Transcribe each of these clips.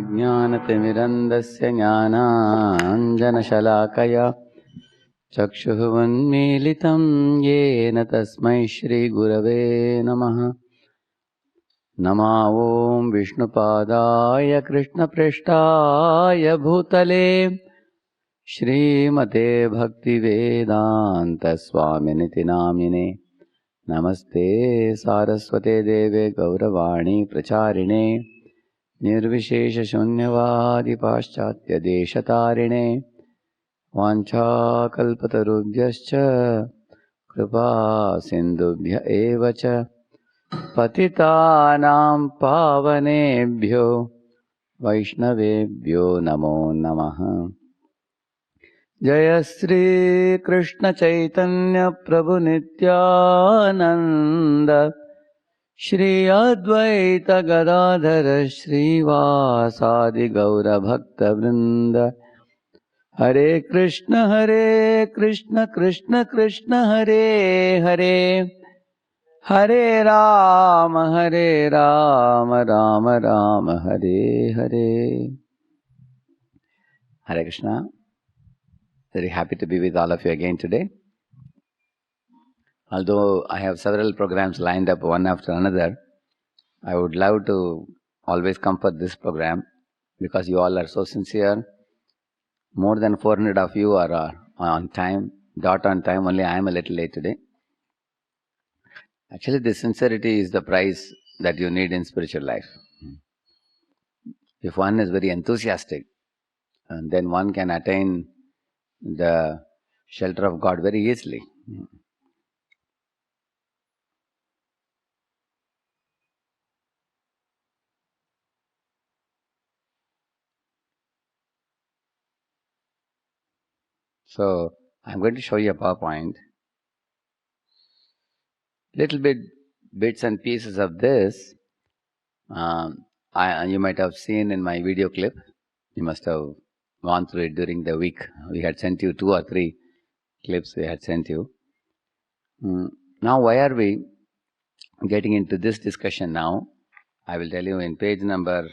अज्ञानतिमिरन्धस्य ज्ञानाञ्जनशलाकया चक्षुः उन्मीलितं येन तस्मै श्रीगुरवे नमः। नमो ॐ विष्णुपादाय कृष्णपृष्ठाय भूतले श्रीमते भक्तिवेदान्तस्वामिनिति नामिने। नमस्ते सारस्वते देवे गौरवाणी प्रचारिणे निर्विशेषशून्यवादी पाश्चात्यदेशतारिणे। वाञ्छाकल्पतरुभ्यश्च कृपा सिन्धुभ्य एव च पतितानां पावनेभ्यो वैष्णवेभ्यो नमो नमः। जय श्री कृष्ण चैतन्य प्रभु नित्यानंद श्री अद्वैत गदाधर श्रीवासादि गौर भक्त वृंद। हरे कृष्ण कृष्ण कृष्ण हरे हरे, हरे Ram Ram Ram Hare Hare. Hare Krishna. Very happy to be with all of you again today. Although I have several programs lined up one after another, I would love to always come for this program because you all are so sincere. More than 400 of you are on time, dot on time, only I am a little late today. Actually, this sincerity is the price that you need in spiritual life. If one is very enthusiastic, then one can attain the shelter of God very easily. So, I'm going to show you a PowerPoint. Little bits and pieces of this, you might have seen in my video clip. You must have gone through it during the week. We had sent you 2 or 3 clips we had sent you. Now, why are we getting into this discussion now? I will tell you in page number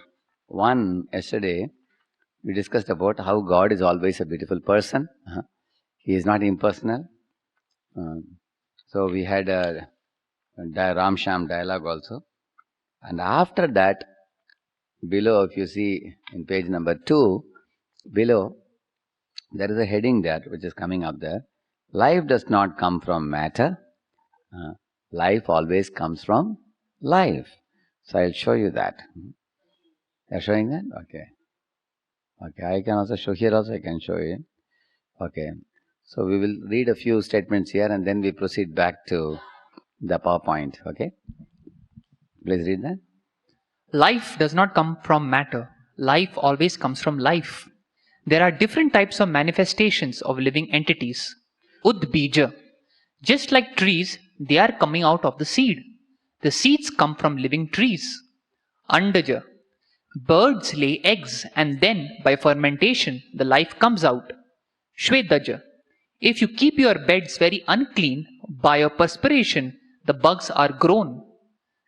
1, yesterday, we discussed about how God is always a beautiful person. He is not impersonal. So we had a Ramsham dialogue also. And after that, below, if you see in page number 2, below, there is a heading there which is coming up there. Life does not come from matter. Life always comes from life. So I'll show you that. You're showing that? Okay. Okay, I can also show here also, I can show you. Okay. So we will read a few statements here and then we proceed back to the PowerPoint. Okay? Please read that. Life does not come from matter. Life always comes from life. There are different types of manifestations of living entities. Udbija. Just like trees, they are coming out of the seed. The seeds come from living trees. Andaja. Birds lay eggs and then by fermentation the life comes out. Shvedaja. If you keep your beds very unclean, by your perspiration the bugs are grown.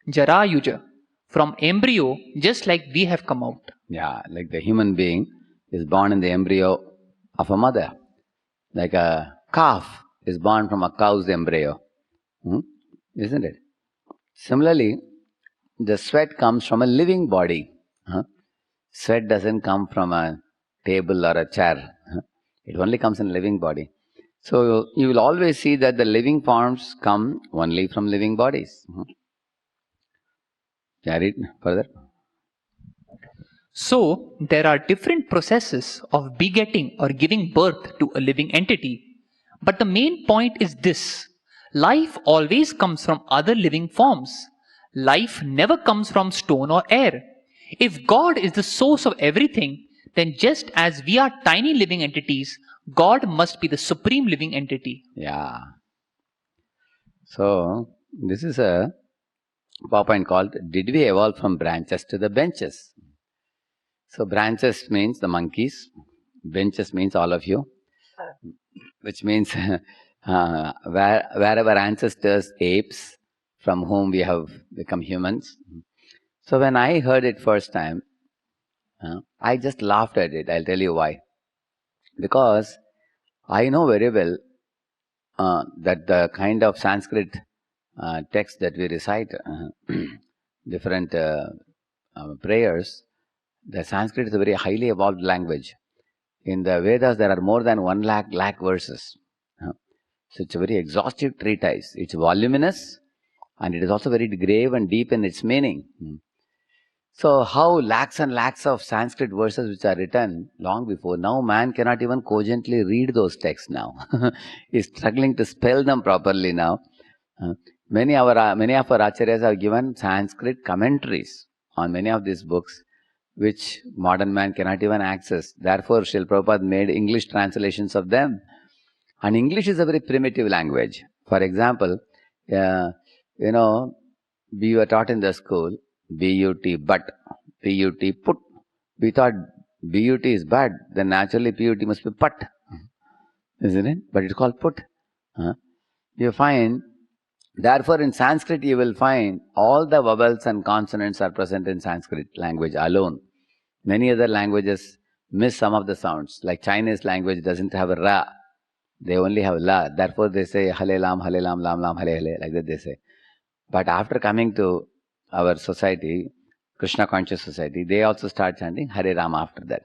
Jarayuja. From embryo, just like we have come out. Yeah, like the human being is born in the embryo of a mother. Like a calf is born from a cow's embryo. Isn't it? Similarly, the sweat comes from a living body. Sweat doesn't come from a table or a chair. It only comes in a living body. So you will always see that the living forms come only from living bodies. Read further. So, there are different processes of begetting or giving birth to a living entity. But the main point is this. Life always comes from other living forms. Life never comes from stone or air. If God is the source of everything, then just as we are tiny living entities, God must be the supreme living entity. Yeah. So, this is a PowerPoint called, Did we evolve from branches to the benches? So, branches means the monkeys, benches means all of you, which means wherever ancestors, apes, from whom we have become humans. So, when I heard it first time, I just laughed at it. I'll tell you why. Because I know very well that the kind of Sanskrit text that we recite, different prayers, the Sanskrit is a very highly evolved language. In the Vedas, there are more than 1 lakh verses. So it's a very exhaustive treatise. It's voluminous and it is also very grave and deep in its meaning. So how lakhs and lakhs of Sanskrit verses which are written long before, now man cannot even cogently read those texts now. He's struggling to spell them properly now. Many of our acharyas have given Sanskrit commentaries on many of these books, which modern man cannot even access. Therefore, Srila Prabhupada made English translations of them. And English is a very primitive language. For example, we were taught in the school, B-U-T, but, P-U-T, put. We thought B-U-T is bad, then naturally P-U-T must be put, isn't it? But it's called put. You find, therefore in Sanskrit you will find all the vowels and consonants are present in Sanskrit language alone. Many other languages miss some of the sounds. Like Chinese language doesn't have a ra. They only have la. Therefore they say hale lam, lam lam, hale hale, like that they say. But after coming to our society, Krishna conscious society, they also start chanting Hare Ram after that.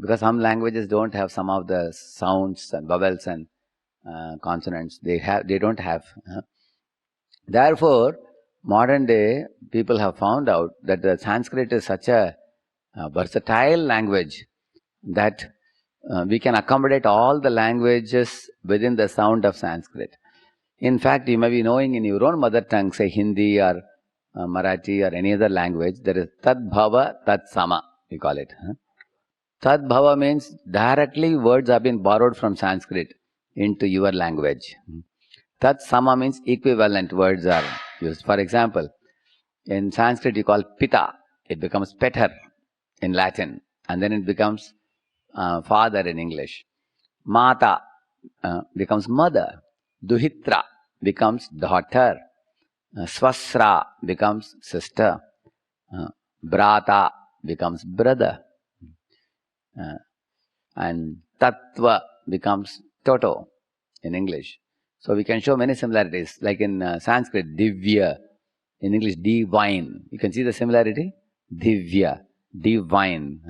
Because some languages don't have some of the sounds and vowels and consonants. They don't have. Therefore, modern day people have found out that the Sanskrit is such a versatile language that we can accommodate all the languages within the sound of Sanskrit. In fact, you may be knowing in your own mother tongue, say Hindi or Marathi or any other language, there is Tad Bhava, Tad Sama, we call it. Tad Bhava means directly words have been borrowed from Sanskrit into your language. Tat Sama means equivalent words are used. For example, in Sanskrit you call Pita, it becomes Peter in Latin, and then it becomes father in English. Mata becomes mother. Duhitra becomes daughter. Swasra becomes sister. Brata becomes brother. And Tattva becomes Toto in English. So we can show many similarities. Like in Sanskrit, Divya. In English, divine. You can see the similarity? Divya, divine.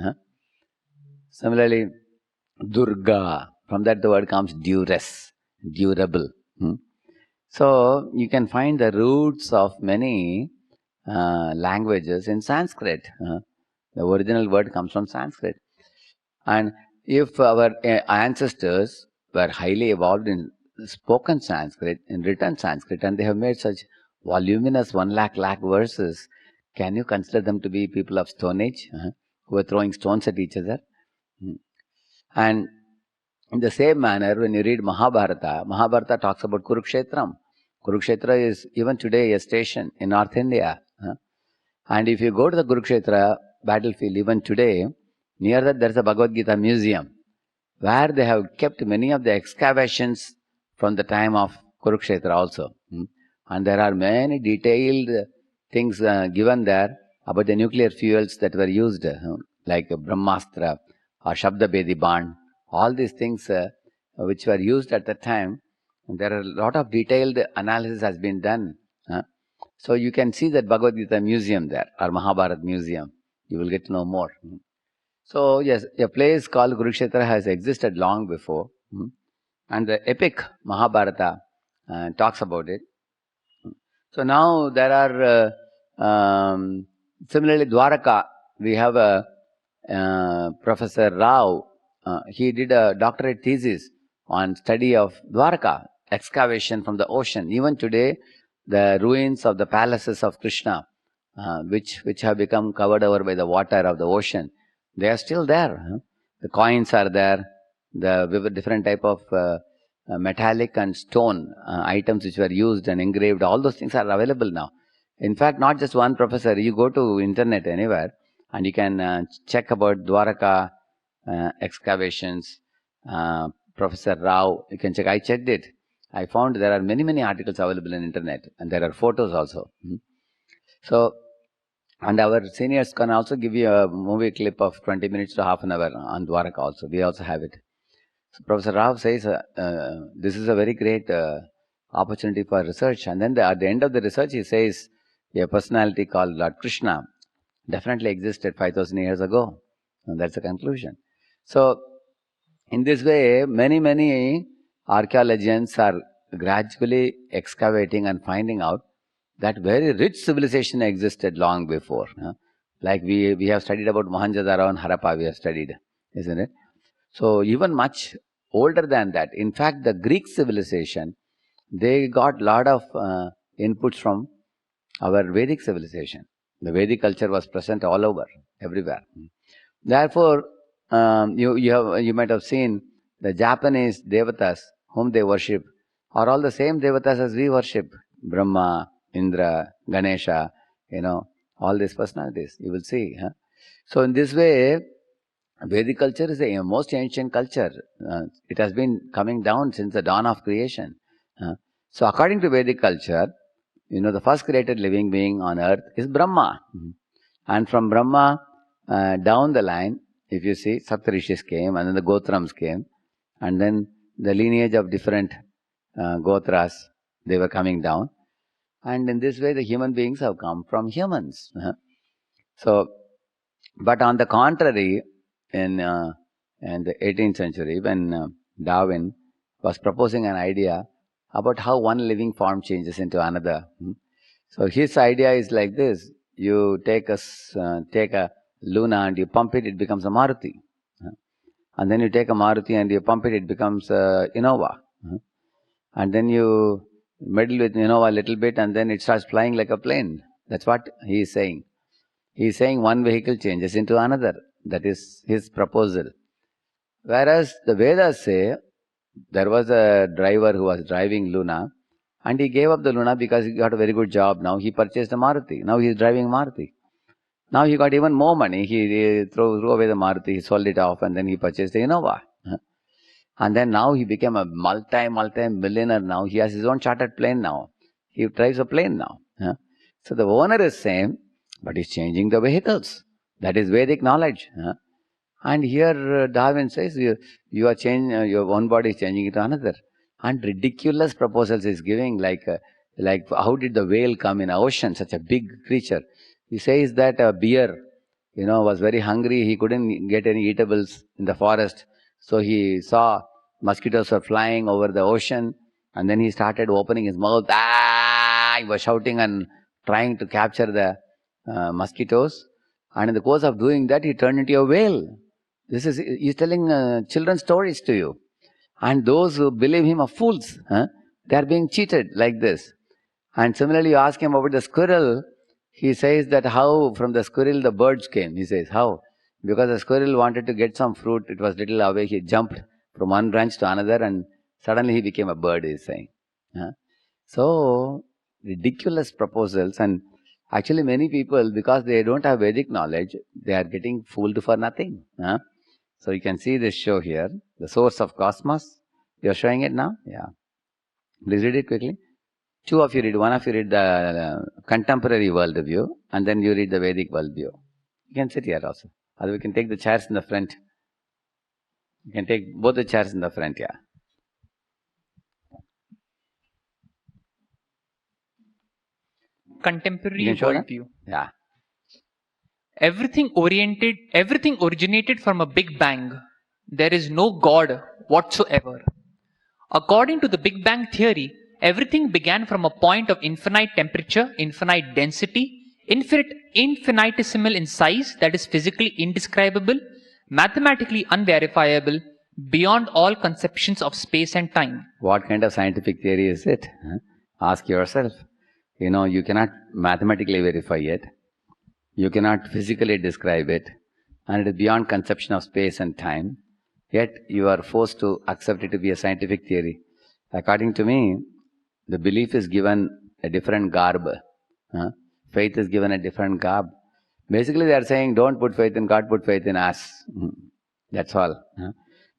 Similarly, Durga. From that the word comes duress, durable. So you can find the roots of many languages in Sanskrit. The original word comes from Sanskrit. And if our ancestors were highly evolved in spoken Sanskrit, in written Sanskrit, and they have made such voluminous 1 lakh verses, can you consider them to be people of Stone Age who are throwing stones at each other? And in the same manner, when you read Mahabharata, Mahabharata talks about Kurukshetram. Kurukshetra is even today a station in North India. And if you go to the Kurukshetra battlefield even today, near that there is a Bhagavad Gita museum where they have kept many of the excavations from the time of Kurukshetra also. And there are many detailed things given there about the nuclear fuels that were used, like Brahmastra or Shabda Ban. All these things which were used at that time, there are a lot of detailed analysis has been done. So you can see that Bhagavad Gita museum there, or Mahabharata museum. You will get to know more. So yes, a place called Kurukshetra has existed long before. And the epic Mahabharata talks about it. So now there are, similarly Dwaraka, we have a Professor Rao. He did a doctorate thesis on study of Dwaraka, excavation from the ocean. Even today, the ruins of the palaces of Krishna, which have become covered over by the water of the ocean, they are still there. The coins are there. The different type of metallic and stone items which were used and engraved, all those things are available now. In fact, not just one professor. You go to internet anywhere and you can check about Dwaraka excavations. Professor Rao, you can check. I checked it. I found there are many articles available in internet, and there are photos also. So And our seniors can also give you a movie clip of 20 minutes to half an hour on Dwaraka also. We also have it. So Professor Rao says this is a very great opportunity for research. And then at the end of the research, he says a personality called Lord Krishna definitely existed 5,000 years ago. And that's the conclusion. So in this way, many archaeologians are gradually excavating and finding out that very rich civilization existed long before. Like we have studied about Mohenjo-daro and Harappa, we have studied, isn't it? So even much older than that. In fact, the Greek civilization, they got lot of inputs from our Vedic civilization. The Vedic culture was present all over, everywhere. Therefore, you might have seen the Japanese devatas whom they worship are all the same devatas as we worship. Brahma, Indra, Ganesha, all these personalities. You will see. So in this way, Vedic culture is the most ancient culture. It has been coming down since the dawn of creation. So according to Vedic culture, the first created living being on earth is Brahma. And from Brahma, down the line, if you see, Saptarishis came, and then the Gotrams came, and then the lineage of different Gotras, they were coming down. And in this way, the human beings have come from humans. So, but on the contrary, in the 18th century, when Darwin was proposing an idea about how one living form changes into another. So his idea is like this: you take a Luna and you pump it, it becomes a Maruti. And then you take a Maruti and you pump it, it becomes a Innova. And then you meddle with Innova a little bit and then it starts flying like a plane. That's what he is saying. He is saying one vehicle changes into another. That is his proposal. Whereas the Vedas say, there was a driver who was driving Luna and he gave up the Luna because he got a very good job. Now he purchased a Maruti. Now he is driving Maruti. Now he got even more money. He threw away the Maruti, he sold it off and then he purchased the Innova. And then now he became a multi-millionaire now. He has his own chartered plane now. He drives a plane now. So the owner is same, but he's changing the vehicles. That is Vedic knowledge. And here Darwin says, you are changing, your one body is changing into another. And ridiculous proposals is giving, like how did the whale come in the ocean, such a big creature. He says that a bear, was very hungry. He couldn't get any eatables in the forest. So he saw mosquitoes were flying over the ocean. And then he started opening his mouth. He was shouting and trying to capture the mosquitoes. And in the course of doing that, he turned into a whale. He's telling children's stories to you. And those who believe him are fools. They are being cheated like this. And similarly, you ask him about the squirrel. He says that how from the squirrel the birds came. He says, how? Because the squirrel wanted to get some fruit. It was little away. He jumped from one branch to another and suddenly he became a bird, he is saying. So, ridiculous proposals. And actually many people, because they don't have Vedic knowledge, they are getting fooled for nothing. So you can see this show here, The Source of Cosmos. You are showing it now? Yeah. Please read it quickly. Two of you read. One of you read the contemporary worldview and then you read the Vedic worldview. You can sit here also. Or we can take the chairs in the front. You can take both the chairs in the front, yeah. Contemporary worldview. Yeah. Everything originated from a Big Bang. There is no God whatsoever. According to the Big Bang theory, everything began from a point of infinite temperature, infinite density, infinitesimal in size, that is physically indescribable, mathematically unverifiable, beyond all conceptions of space and time. What kind of scientific theory is it? Ask yourself. You cannot mathematically verify it. You cannot physically describe it. And it is beyond conception of space and time. Yet you are forced to accept it to be a scientific theory. According to me, the belief is given a different garb. Faith is given a different garb. Basically they are saying, don't put faith in God, put faith in us. That's all.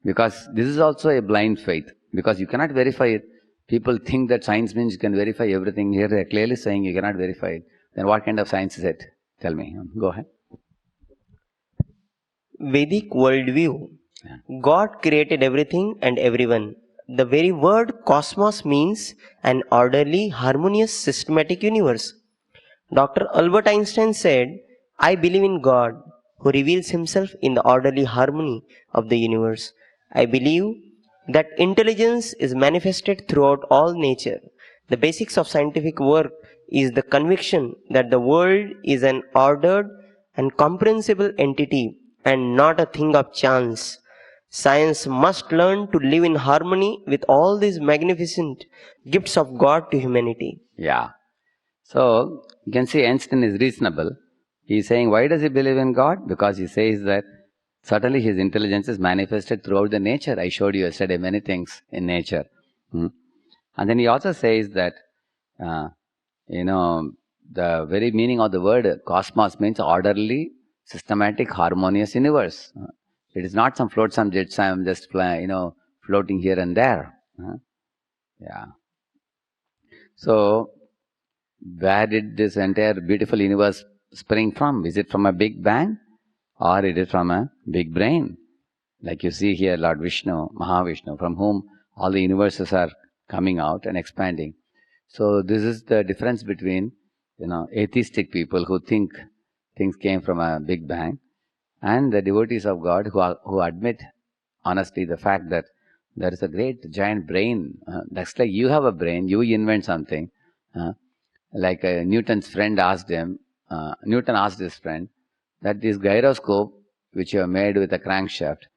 Because this is also a blind faith. Because you cannot verify it. People think that science means you can verify everything. Here they are clearly saying you cannot verify it. Then what kind of science is it? Tell me. Go ahead. Vedic worldview. God created everything and everyone. The very word cosmos means an orderly, harmonious, systematic universe. Dr. Albert Einstein said, I believe in God, who reveals himself in the orderly harmony of the universe. I believe that intelligence is manifested throughout all nature. The basics of scientific work is the conviction that the world is an ordered and comprehensible entity and not a thing of chance. Science must learn to live in harmony with all these magnificent gifts of God to humanity. Yeah. So, you can see Einstein is reasonable. He is saying, why does he believe in God? Because he says that certainly his intelligence is manifested throughout the nature. I showed you yesterday many things in nature. And then he also says that, the very meaning of the word cosmos means orderly, systematic, harmonious universe. It is not some flotsam jetsam just floating here and there. Yeah. So, where did this entire beautiful universe spring from? Is it from a big bang or it is from a big brain? Like you see here, Lord Vishnu, Mahavishnu, from whom all the universes are coming out and expanding. So this is the difference between, atheistic people who think things came from a big bang, and the devotees of God who admit honestly the fact that there is a great giant brain. That's like you have a brain, you invent something. Like Newton's friend asked him, Newton asked his friend that this gyroscope which you have made with a crankshaft,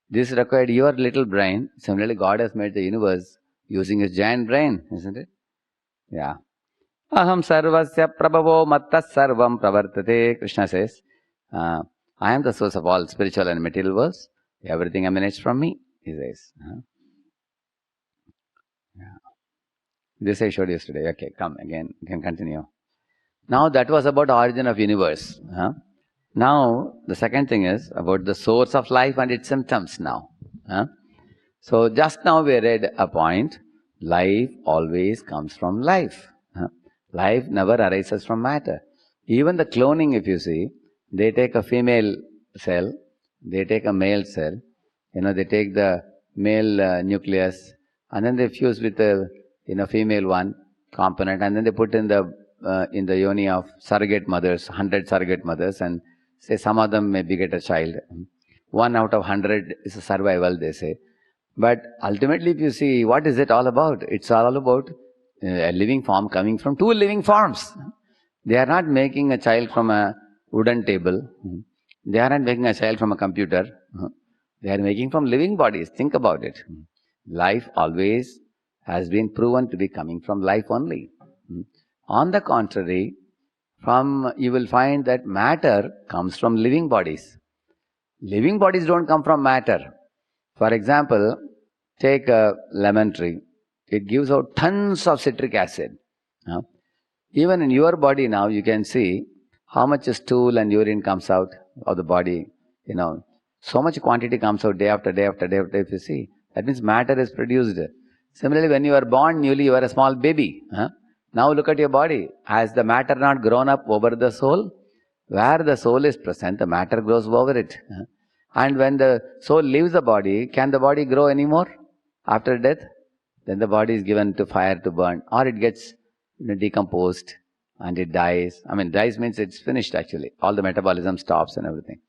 this required your little brain. Similarly, God has made the universe using his giant brain, isn't it? Yeah. Aham sarvasya prabhavo mattas sarvam pravartate. Krishna says, I am the source of all spiritual and material worlds. Everything emanates from me, he says. Yeah. This I showed yesterday. Okay, come again. You can continue. Now that was about origin of universe. Now the second thing is about the source of life and its symptoms now. So just now we read a point. Life always comes from life. Life never arises from matter. Even the cloning, if you see, they take a female cell, they take a male cell, they take the male nucleus, and then they fuse with the female one component, and then they put in the yoni of surrogate mothers, 100 surrogate mothers, and say some of them may beget a child. 1 out of 100 is a survival, they say. But ultimately, if you see, what is it all about? It's all about a living form coming from two living forms. They are not making a child from a wooden table. They are not making a child from a computer. They are making from living bodies. Think about it. Life always has been proven to be coming from life only. On the contrary, you will find that matter comes from living bodies. Living bodies don't come from matter. For example, take a lemon tree. It gives out tons of citric acid. Even in your body now, you can see how much stool and urine comes out of the body. So much quantity comes out day after day after day after day, if you see. That means matter is produced. Similarly, when you are born newly, you are a small baby. Now look at your body. Has the matter not grown up over the soul? Where the soul is present, the matter grows over it. And when the soul leaves the body, can the body grow anymore after death? Then the body is given to fire to burn, or it gets decomposed and it dies. Dies means it's finished actually. All the metabolism stops and everything.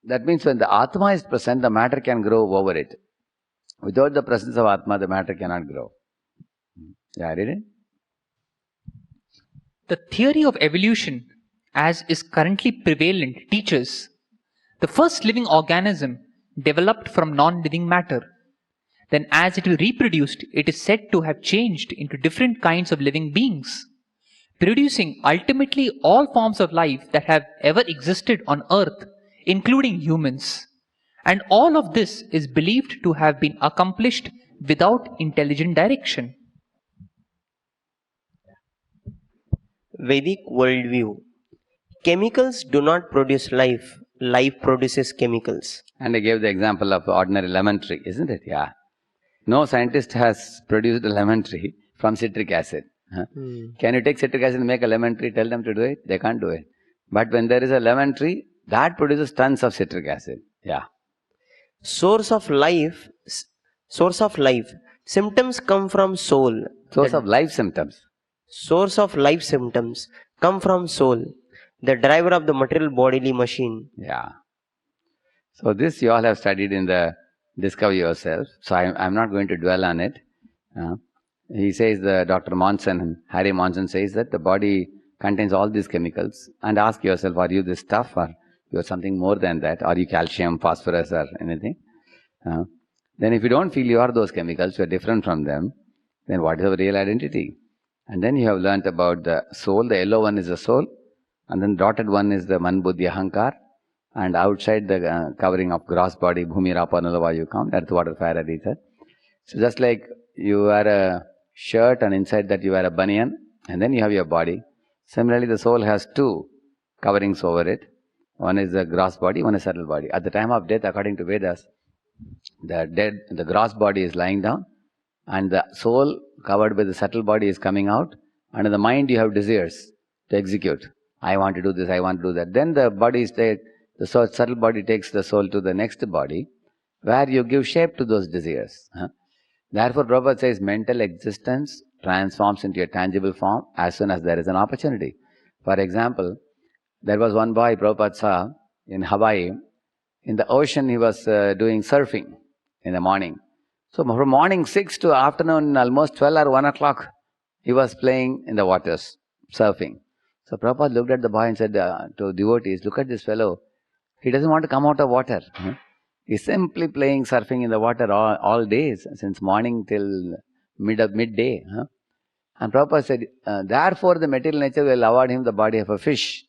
That means when the Atma is present, the matter can grow over it. Without the presence of Atma, the matter cannot grow. Yeah, read it? The theory of evolution, as is currently prevalent, teaches the first living organism developed from non-living matter. Then as it reproduced, it is said to have changed into different kinds of living beings, producing ultimately all forms of life that have ever existed on earth, including humans. And all of this is believed to have been accomplished without intelligent direction. Vedic worldview. Chemicals do not produce life. Life produces chemicals. And I gave the example of ordinary lemon tree, isn't it? Yeah. No scientist has produced a lemon tree from citric acid. Can you take citric acid and make a lemon tree? Tell them to do it. They can't do it. But when there is a lemon tree, that produces tons of citric acid. Yeah. Source of life. Symptoms come from soul. Source of life symptoms. Source of life symptoms come from soul, the driver of the material bodily machine. Yeah. So this you all have studied in the Discover Yourself. So I'm not going to dwell on it. He says, Dr. Monson, Harry Monson says that the body contains all these chemicals, and ask yourself, are you this stuff, or you are something more than that? Are you calcium, phosphorus, or anything? Then if you don't feel you are those chemicals, you are different from them, then what is your real identity? And then you have learnt about the soul. The yellow one is the soul, and then dotted one is the Man, Buddhi, Ahankar, and outside the covering of gross body, Bhumi, Rapa, Nala, Vayu, Kam, earth, water, fire, and ether. So just like you wear a shirt and inside that you wear a banyan, and then you have your body. Similarly, the soul has two coverings over it. One is the gross body, one is subtle body. At the time of death, according to Vedas, the gross body is lying down, and the soul covered by the subtle body is coming out, and in the mind you have desires to execute. I want to do this, I want to do that. Then the body is the subtle body takes the soul to the next body, where you give shape to those desires. Therefore, Prabhupada says mental existence transforms into a tangible form as soon as there is an opportunity. For example, there was one boy Prabhupada saw in Hawaii. In the ocean, he was doing surfing in the morning. So from morning 6 to afternoon almost 12 or 1 o'clock, he was playing in the waters, surfing. So Prabhupada looked at the boy and said to devotees, look at this fellow. He doesn't want to come out of water. He's simply playing, surfing in the water all days, since morning till midday. And Prabhupada said, therefore the material nature will award him the body of a fish.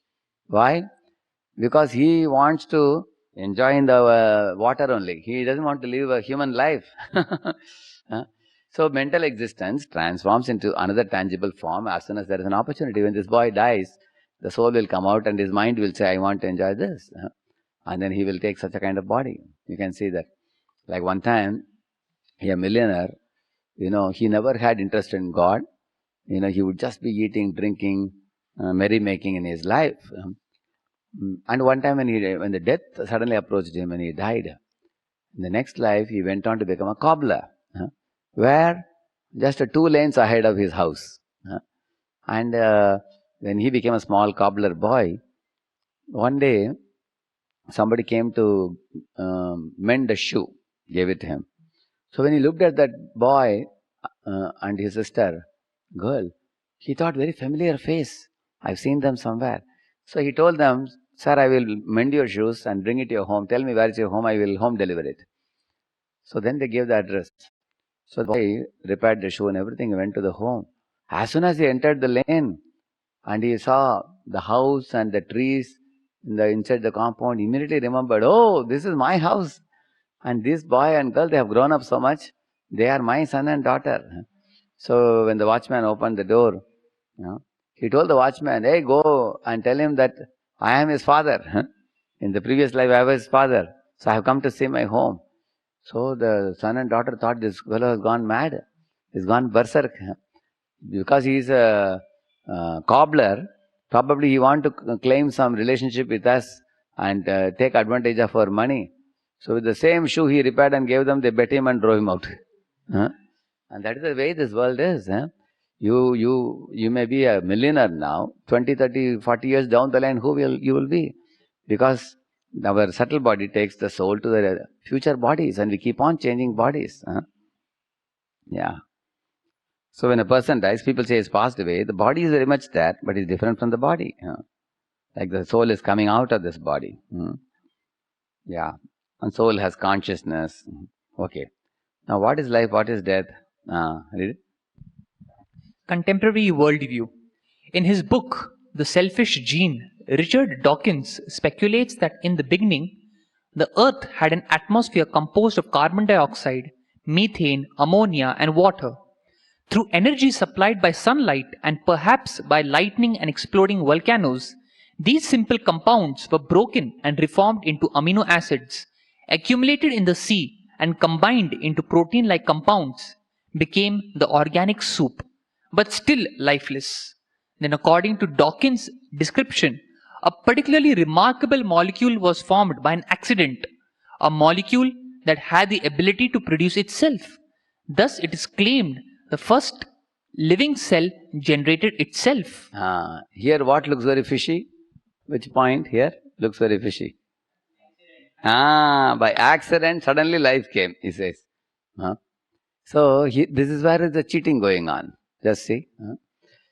Why? Because he wants to enjoy in the water only. He doesn't want to live a human life. So mental existence transforms into another tangible form as soon as there is an opportunity. When this boy dies, the soul will come out and his mind will say, I want to enjoy this. And then he will take such a kind of body. You can see that. Like one time, a millionaire, he never had interest in God. He would just be eating, drinking, merrymaking in his life. And one time when the death suddenly approached him and he died, in the next life he went on to become a cobbler, where just 2 lanes ahead of his house. And when he became a small cobbler boy, one day somebody came to mend a shoe, gave it to him. So when he looked at that boy and his sister, girl, he thought very familiar face. I've seen them somewhere. So he told them, sir, I will mend your shoes and bring it to your home. Tell me where is your home, I will home deliver it. So then they gave the address. So the boy repaired the shoe and everything, went to the home. As soon as he entered the lane and he saw the house and the trees inside the compound, he immediately remembered, oh, this is my house. And this boy and girl, they have grown up so much. They are my son and daughter. So when the watchman opened the door, he told the watchman, hey, go and tell him that I am his father. In the previous life, I was his father. So I have come to see my home. So the son and daughter thought this fellow has gone mad. He's gone berserk. Because he is a cobbler, probably he want to claim some relationship with us and take advantage of our money. So with the same shoe he repaired and gave them, they bet him and drove him out. And that is the way this world is. You may be a millionaire now, 20, 30, 40 years down the line, who you will be? Because our subtle body takes the soul to the future bodies and we keep on changing bodies. Yeah. So when a person dies, people say he's passed away. The body is very much there, but it's different from the body. Like the soul is coming out of this body. Yeah. And soul has consciousness. Okay. Now what is life? What is death? Read it. Contemporary worldview. In his book, The Selfish Gene, Richard Dawkins speculates that in the beginning, the earth had an atmosphere composed of carbon dioxide, methane, ammonia, and water. Through energy supplied by sunlight and perhaps by lightning and exploding volcanoes, these simple compounds were broken and reformed into amino acids, accumulated in the sea and combined into protein-like compounds, became the organic soup, but still lifeless. Then according to Dawkins' description, a particularly remarkable molecule was formed by an accident, a molecule that had the ability to produce itself. Thus, it is claimed the first living cell generated itself. Here what looks very fishy? Which point here looks very fishy? By accident, suddenly life came, he says. So, this is where is the cheating going on. Just see.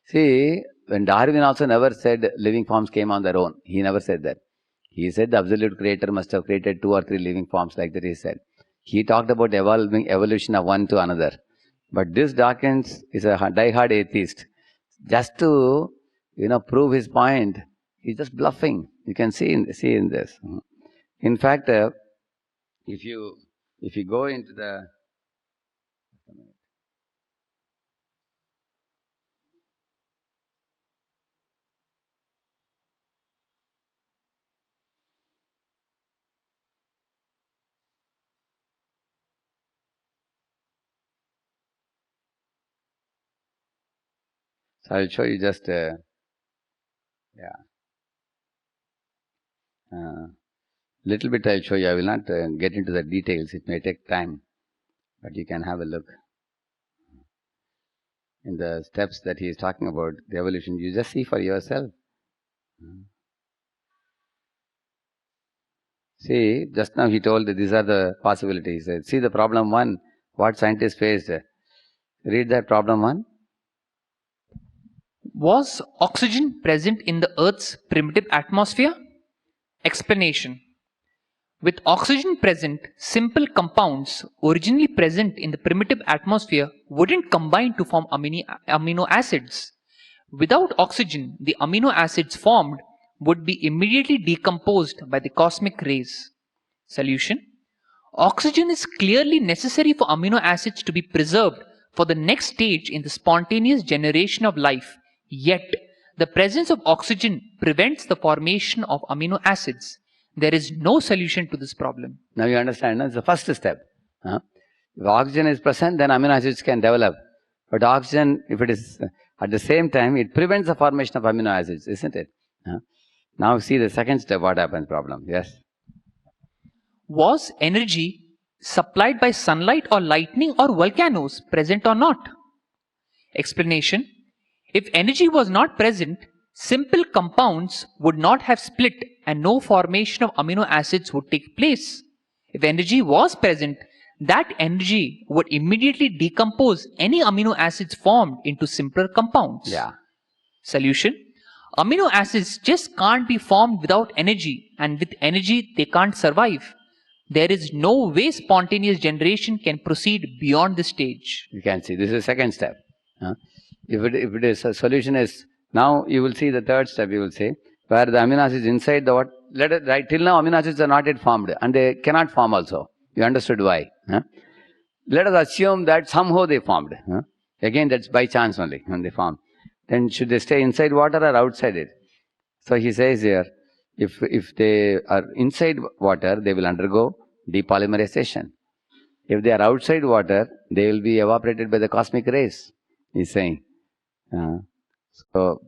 See, when Darwin also never said living forms came on their own. He never said that. He said the absolute creator must have created 2 or 3 living forms, like that he said. He talked about evolution of one to another. But this Dawkins is a die-hard atheist. Just to, prove his point, he's just bluffing. You can see in this. In fact, if you go into the... So I'll show you just... little bit I'll show you. I will not get into the details. It may take time. But you can have a look. In the steps that he is talking about, the evolution, you just see for yourself. See, just now he told that these are the possibilities. He said, see the problem 1, what scientists faced. Read that problem 1. Was oxygen present in the Earth's primitive atmosphere? Explanation. With oxygen present, simple compounds originally present in the primitive atmosphere wouldn't combine to form amino acids. Without oxygen, the amino acids formed would be immediately decomposed by the cosmic rays. Solution. Oxygen is clearly necessary for amino acids to be preserved for the next stage in the spontaneous generation of life. Yet, the presence of oxygen prevents the formation of amino acids. There is no solution to this problem. Now you understand, no? It's the first step. If oxygen is present, then amino acids can develop. But oxygen, if it is at the same time, it prevents the formation of amino acids, isn't it? Now see the second step, what happens problem. Yes? Was energy supplied by sunlight or lightning or volcanoes present or not? Explanation. If energy was not present, simple compounds would not have split and no formation of amino acids would take place. If energy was present, that energy would immediately decompose any amino acids formed into simpler compounds. Solution. Amino acids just can't be formed without energy, and with energy they can't survive. There is no way spontaneous generation can proceed beyond this stage. You can see, this is the second step. If it is, a solution is, now you will see the third step, you will see, where the amino acids inside the what, right till now amino acids are not yet formed, and they cannot form also. You understood why? Let us assume that somehow they formed. Again, that's by chance only when they form. Then should they stay inside water or outside it? So he says here, if they are inside water, they will undergo depolymerization. If they are outside water, they will be evaporated by the cosmic rays, he's saying. So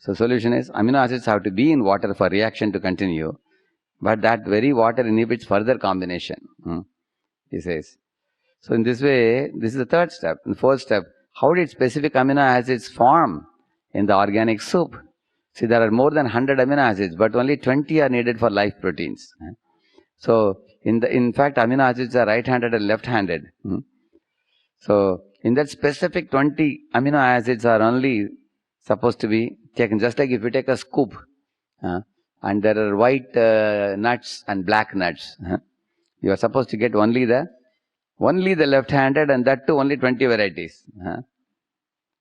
solution is, amino acids have to be in water for reaction to continue, but that very water inhibits further combination, he says. So in this way, this is the third step. And fourth step, how did specific amino acids form in the organic soup? See, there are more than 100 amino acids, but only 20 are needed for life proteins. So, in fact, amino acids are right-handed and left-handed. So, in that specific 20 amino acids are only supposed to be taken. Just like if you take a scoop, and there are white nuts and black nuts, you are supposed to get only the left-handed, and that too only 20 varieties.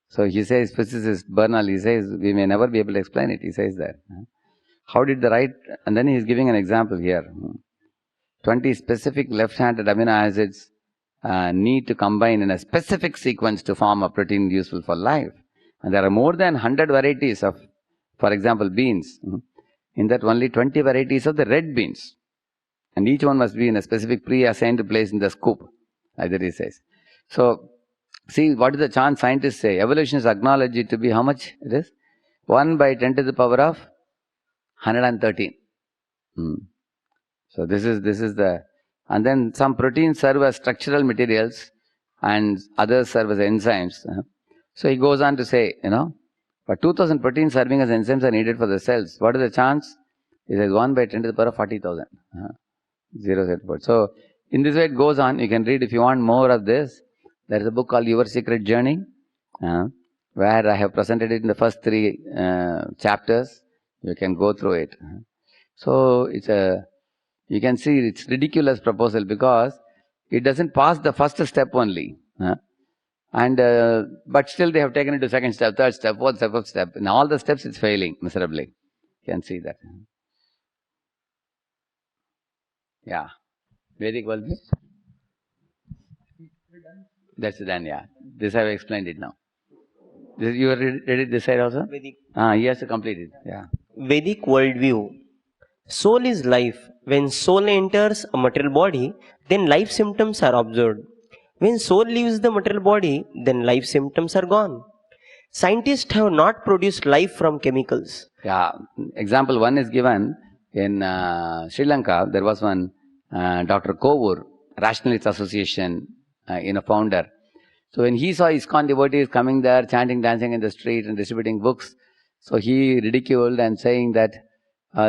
So he says, physicist Bernal, he says, we may never be able to explain it. He says that. How did the right, and then he is giving an example here. 20 specific left-handed amino acids need to combine in a specific sequence to form a protein useful for life. And there are more than 100 varieties of, for example, beans. In that only 20 varieties of the red beans. And each one must be in a specific pre-assigned place in the scoop, like that he says. So, see, what is the chance scientists say? Evolution is acknowledged to be how much it is? 1 by 10 to the power of 113. So this is the, and then some proteins serve as structural materials and others serve as enzymes. So he goes on to say, but 2000 proteins serving as enzymes are needed for the cells. What is the chance? He says 1 by 10 to the power of 40,000. Zero set point. So in this way it goes on. You can read if you want more of this. There is a book called Your Secret Journey, where I have presented it in the first 3 chapters. You can go through it. So you can see it's ridiculous proposal because it doesn't pass the first step only. But still they have taken it to second step, third step, fourth step, fifth step. In all the steps it's failing miserably. You can see that. Yeah. Vedic worldview? That's done, yeah. This I have explained it now. You read it this side also? Vedic. He has to complete it. Yeah. Vedic worldview. Soul is life. When soul enters a material body, then life symptoms are observed. When soul leaves the material body, then life symptoms are gone. Scientists have not produced life from chemicals. Yeah. Example 1 is given in Sri Lanka. There was one Dr. Kovur, Rationalist Association, founder. So when he saw ISKCON devotees coming there, chanting, dancing in the street and distributing books, so he ridiculed and saying that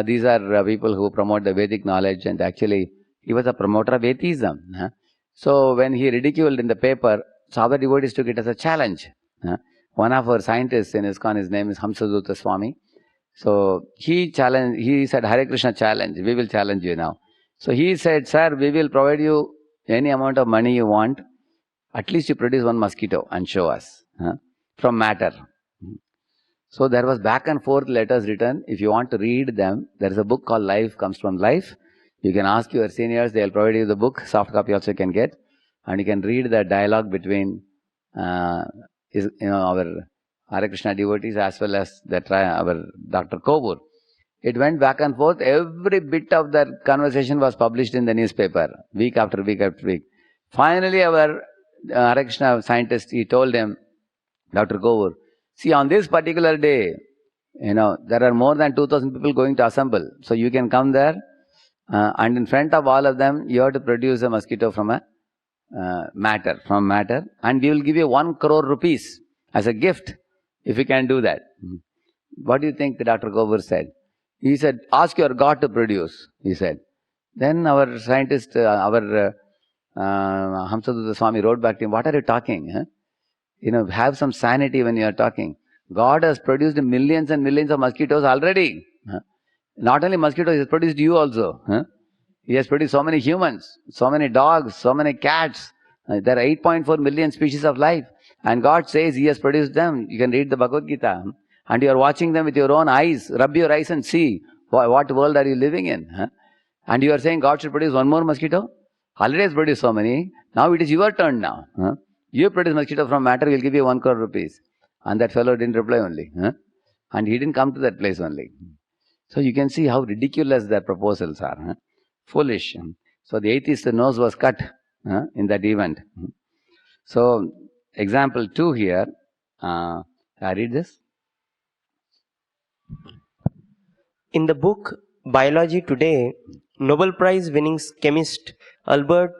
these are people who promote the Vedic knowledge, and actually he was a promoter of atheism. So when he ridiculed in the paper, so other devotees took it as a challenge. One of our scientists in ISKCON, his name is Hamsadutta Swami. So he said, Hare Krishna challenge, we will challenge you now. So he said, sir, we will provide you any amount of money you want. At least you produce one mosquito and show us from matter. So there was back and forth letters written. If you want to read them, there is a book called Life Comes From Life. You can ask your seniors, they will provide you the book. Soft copy also you can get. And you can read the dialogue between our Hare Krishna devotees as well as our Dr. Kovur. It went back and forth. Every bit of that conversation was published in the newspaper, week after week after week. Finally, our Hare Krishna scientist, he told him, Dr. Kovur, see, on this particular day, there are more than 2,000 people going to assemble. So you can come there, and in front of all of them, you have to produce a mosquito from matter, and we will give you 1 crore rupees as a gift if you can do that. What do you think the Dr. Kovur said? He said, ask your God to produce, he said. Then our scientist, Hamsadutta Swami wrote back to him, what are you talking? Have some sanity when you are talking. God has produced millions and millions of mosquitoes already. Not only mosquitoes, He has produced you also. He has produced so many humans, so many dogs, so many cats. There are 8.4 million species of life. And God says He has produced them. You can read the Bhagavad Gita. And you are watching them with your own eyes. Rub your eyes and see what world are you living in. And you are saying God should produce one more mosquito? Already has produced so many. Now it is your turn now. You produce mosquito from matter, we'll give you 1 crore rupees. And that fellow didn't reply only. And he didn't come to that place only. So you can see how ridiculous their proposals are. Foolish. So the atheist's nose was cut in that event. So example 2 here. I read this. In the book Biology Today, Nobel Prize winning chemist Albert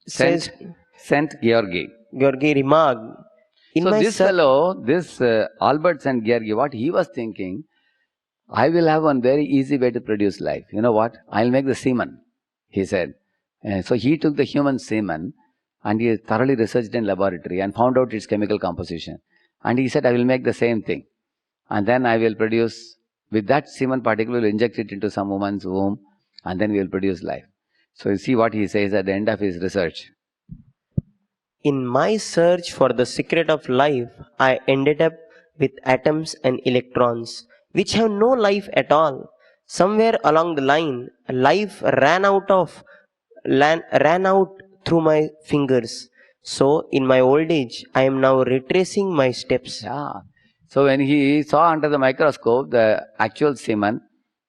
says, Saint Georgi remarked, so this fellow, Albert Saint Georgi, what he was thinking, I will have one very easy way to produce life. You know what? I'll make the semen, he said. So he took the human semen and he thoroughly researched in laboratory and found out its chemical composition. And he said, I will make the same thing. And then I will produce, with that semen particle, we'll inject it into some woman's womb and then we will produce life. So you see what he says at the end of his research. In my search for the secret of life, I ended up with atoms and electrons, which have no life at all. Somewhere along the line, life ran out through my fingers. So, in my old age, I am now retracing my steps. Yeah. So when he saw under the microscope the actual semen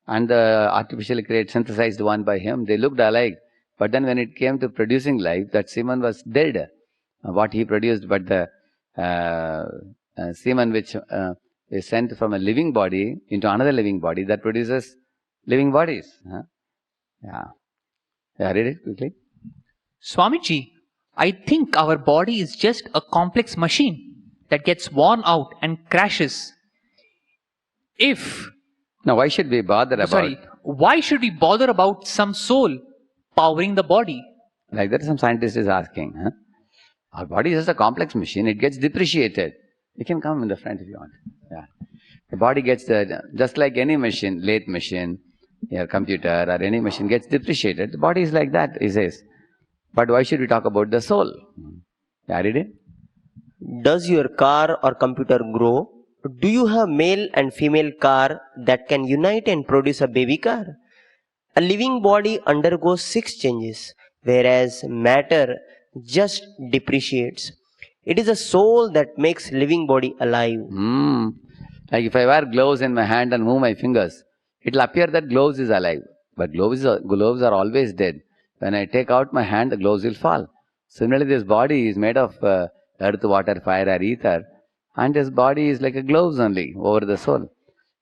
and the artificially synthesized one by him, they looked alike. But then when it came to producing life, that semen was dead. What he produced, but the semen which is sent from a living body into another living body, that produces living bodies. Yeah. Yeah, read it quickly. Swamiji, I think our body is just a complex machine that gets worn out and crashes. If, Now, why should we bother about? why should we bother about some soul powering the body? Like that, some scientist is asking. Our body is just a complex machine. It gets depreciated. You can come in the front if you want. Yeah. The body gets just like any machine, lathe machine, your computer or any machine gets depreciated. The body is like that, he says. But why should we talk about the soul? Yeah, read it. Does your car or computer grow? Do you have male and female car that can unite and produce a baby car? A living body undergoes 6 changes, whereas matter just depreciates. It is a soul that makes living body alive. Like if I wear gloves in my hand and move my fingers, it will appear that gloves is alive. But gloves are always dead. When I take out my hand, the gloves will fall. Similarly, this body is made of earth, water, fire or ether. And this body is like a gloves only over the soul.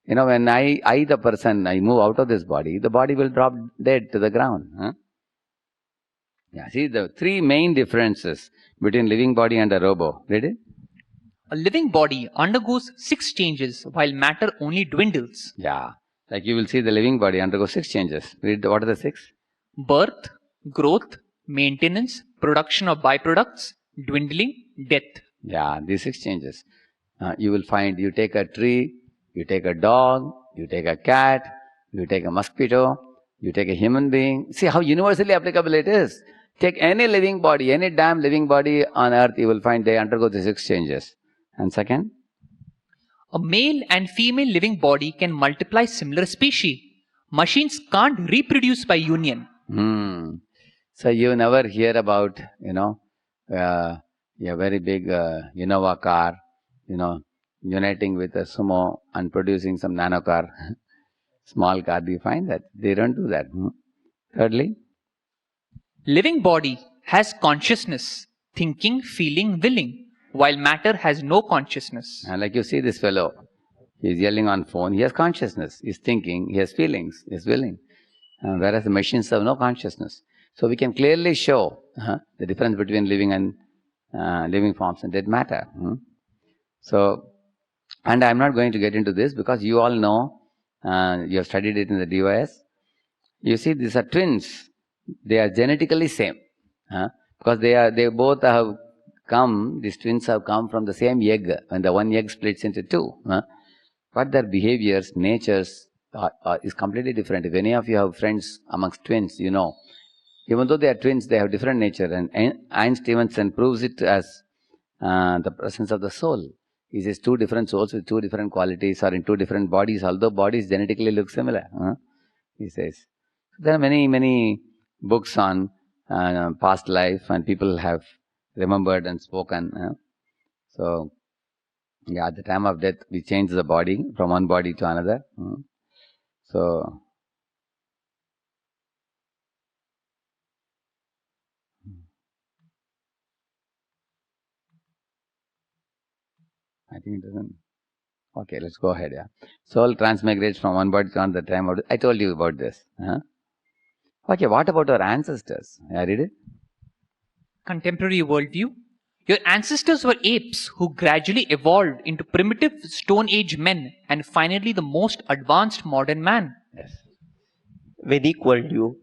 When I the person, I move out of this body, the body will drop dead to the ground. Yeah, see the 3 main differences between living body and a robo. Read it? A living body undergoes 6 changes while matter only dwindles. Yeah, like you will see the living body undergoes 6 changes. Read what are the 6? Birth, growth, maintenance, production of byproducts, dwindling, death. Yeah, these 6 changes. You will find you take a tree, you take a dog, you take a cat, you take a mosquito, you take a human being. See how universally applicable it is. Take any living body, any damn living body on earth, you will find they undergo the 6 changes. And second? A male and female living body can multiply similar species. Machines can't reproduce by union. So you never hear about, a very big Innova car, uniting with a sumo and producing some nano car, small car. Do you find that? They don't do that. Thirdly? Living body has consciousness, thinking, feeling, willing, while matter has no consciousness. And like you see this fellow, he's yelling on phone, he has consciousness, he's thinking, he has feelings, he's willing. Whereas the machines have no consciousness. So we can clearly show the difference between living and living forms and dead matter. So, and I'm not going to get into this because you all know, you have studied it in the DOS. You see, these are twins. They are genetically same. Because they both have come, these twins have come from the same egg, when the one egg splits into 2. But their behaviors, natures is completely different. If any of you have friends amongst twins, even though they are twins, they have different nature. And Ian Stevenson proves it as the presence of the soul. He says 2 different souls with 2 different qualities or in 2 different bodies, although bodies genetically look similar. He says. There are many, many books on past life and people have remembered and spoken. So, yeah, at the time of death, we change the body from one body to another. So, I think it doesn't. Okay, let's go ahead. Yeah, soul transmigrates from one body to another time. I told you about this. Okay, what about our ancestors? I read it. Contemporary worldview. Your ancestors were apes who gradually evolved into primitive Stone Age men and finally the most advanced modern man. Yes. Vedic worldview.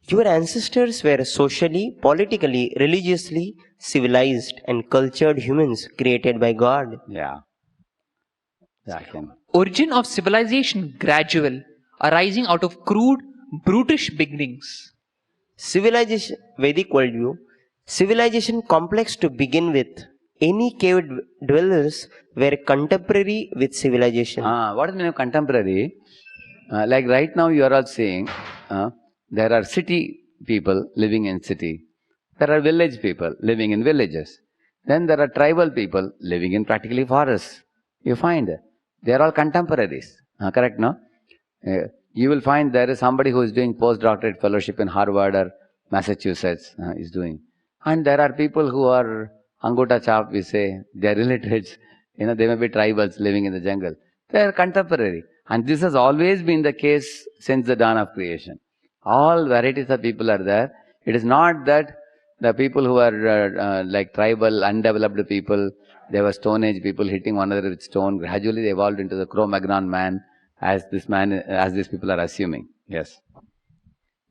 Your ancestors were socially, politically, religiously civilized and cultured humans created by God. Yeah. Origin of civilization gradual, arising out of crude, brutish beginnings. Civilization, Vedic worldview. Civilization complex to begin with. Any cave dwellers were contemporary with civilization. What is the meaning of contemporary? Like right now you are all saying, there are city people living in city. There are village people living in villages. Then there are tribal people living in practically forests. You find they are all contemporaries. Correct, no? You will find there is somebody who is doing postdoctorate fellowship in Harvard or Massachusetts is doing. And there are people who are Angota Chap, we say, they are illiterates. They may be tribals living in the jungle. They are contemporary. And this has always been the case since the dawn of creation. All varieties of people are there. It is not that the people who are like tribal, undeveloped people, they were Stone Age people hitting one another with stone. Gradually they evolved into the Cro-Magnon man, as these people are assuming. Yes.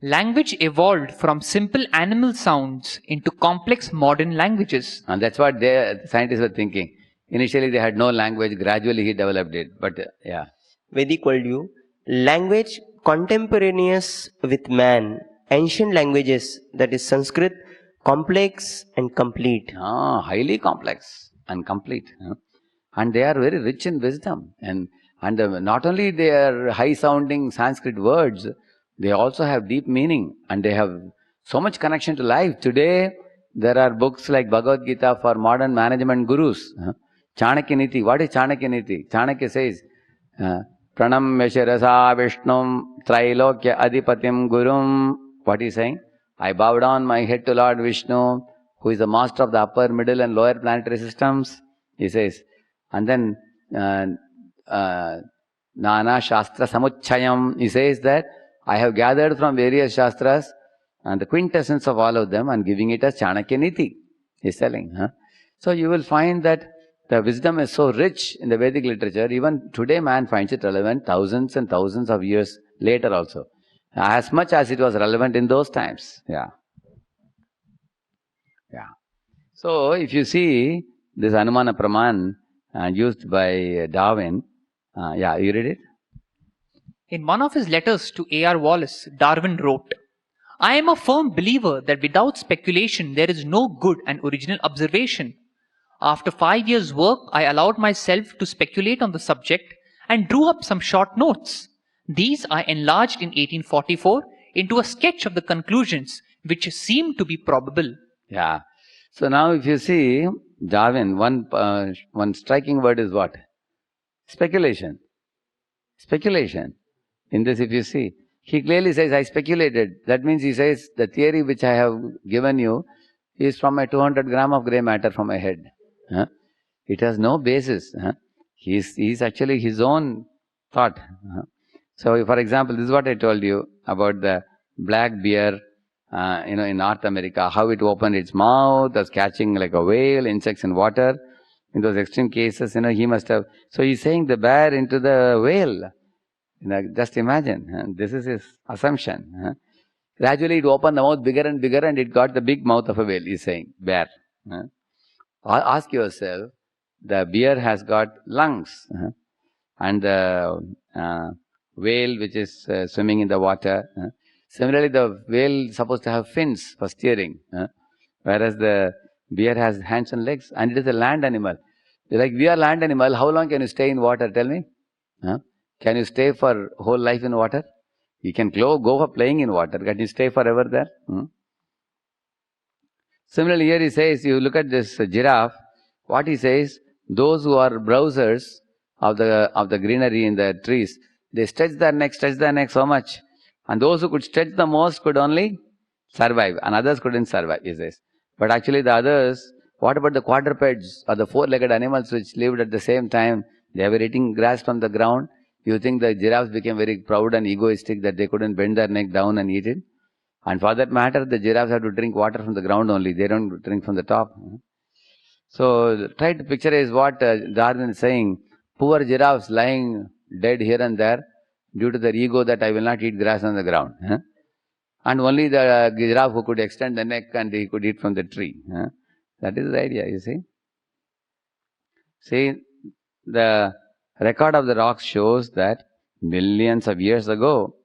Language evolved from simple animal sounds into complex modern languages. And that's what the scientists were thinking. Initially they had no language, gradually he developed it. But yeah. Vedic worldview, language contemporaneous with man, ancient languages, that is Sanskrit, complex and complete. Highly complex and complete. And they are very rich in wisdom. And not only they are high sounding Sanskrit words, they also have deep meaning and they have so much connection to life. Today, there are books like Bhagavad Gita for modern management gurus. Chanakya Niti. What is Chanakya Niti? Chanakya says, Pranamya Shirasa Vishnum Trailokya Adipatim Gurum. What is he saying? I bow down my head to Lord Vishnu, who is the master of the upper, middle and lower planetary systems. He says. And then, Nana Shastra Samuchayam. He says that I have gathered from various Shastras and the quintessence of all of them and giving it as Chanakya Niti. He's telling. So you will find that the wisdom is so rich in the Vedic literature, even today man finds it relevant thousands and thousands of years later also. As much as it was relevant in those times. Yeah. Yeah. So if you see this Anumana Praman used by Darwin, you read it? In one of his letters to A.R. Wallace, Darwin wrote, I am a firm believer that without speculation there is no good and original observation. After 5 years' work, I allowed myself to speculate on the subject and drew up some short notes. These I enlarged in 1844 into a sketch of the conclusions which seemed to be probable. Yeah. So now if you see, Darwin, one striking word is what? Speculation. Speculation. In this, if you see, he clearly says, I speculated. That means he says, the theory which I have given you is from a 200 gram of grey matter from my head. It has no basis. He's actually his own thought. So, for example, this is what I told you about the black bear, in North America, how it opened its mouth, was catching like a whale, insects in water. In those extreme cases, he must have. So he's saying the bear into the whale. Just imagine. This is his assumption. Gradually it opened the mouth bigger and bigger and it got the big mouth of a whale, he's saying, bear. Ask yourself, the bear has got lungs. And the whale which is swimming in the water. Similarly, the whale is supposed to have fins for steering. Whereas the bear has hands and legs and it is a land animal. Like we are land animal, how long can you stay in water? Tell me. Can you stay for whole life in water? You can go for playing in water. Can you stay forever there? Similarly, here he says, you look at this giraffe, what he says, those who are browsers of the greenery in the trees, they stretch their neck so much. And those who could stretch the most could only survive, and others couldn't survive, he says. But actually the others, what about the quadrupeds or the four-legged animals which lived at the same time? They were eating grass from the ground. You think the giraffes became very proud and egoistic that they couldn't bend their neck down and eat it? And for that matter, the giraffes have to drink water from the ground only. They don't drink from the top. So try to picture is what Darwin is saying. Poor giraffes lying dead here and there due to their ego that I will not eat grass on the ground. And only the giraffe who could extend the neck and he could eat from the tree. That is the idea, you see. See, the record of the rocks shows that millions of years ago,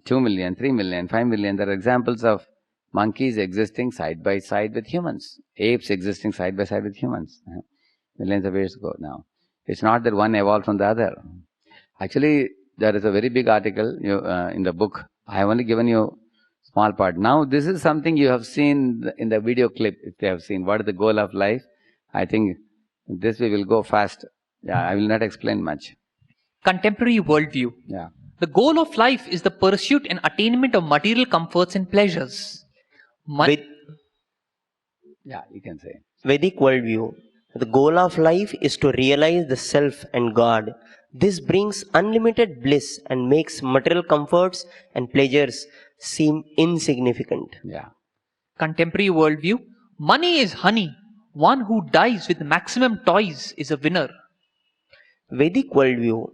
2 million, 3 million, 5 million, there are examples of monkeys existing side by side with humans, apes existing side by side with humans, millions of years ago now. It's not that one evolved from the other. Actually, there is a very big article in the book. I have only given you small part. Now, this is something you have seen in the video clip, if you have seen. What is the goal of life? I think this we will go fast. I will not explain much. Contemporary worldview. The goal of life is the pursuit and attainment of material comforts and pleasures. You can say. Vedic worldview. The goal of life is to realize the self and God. This brings unlimited bliss and makes material comforts and pleasures seem insignificant. Yeah. Contemporary worldview, money is honey. One who dies with maximum toys is a winner. Vedic worldview,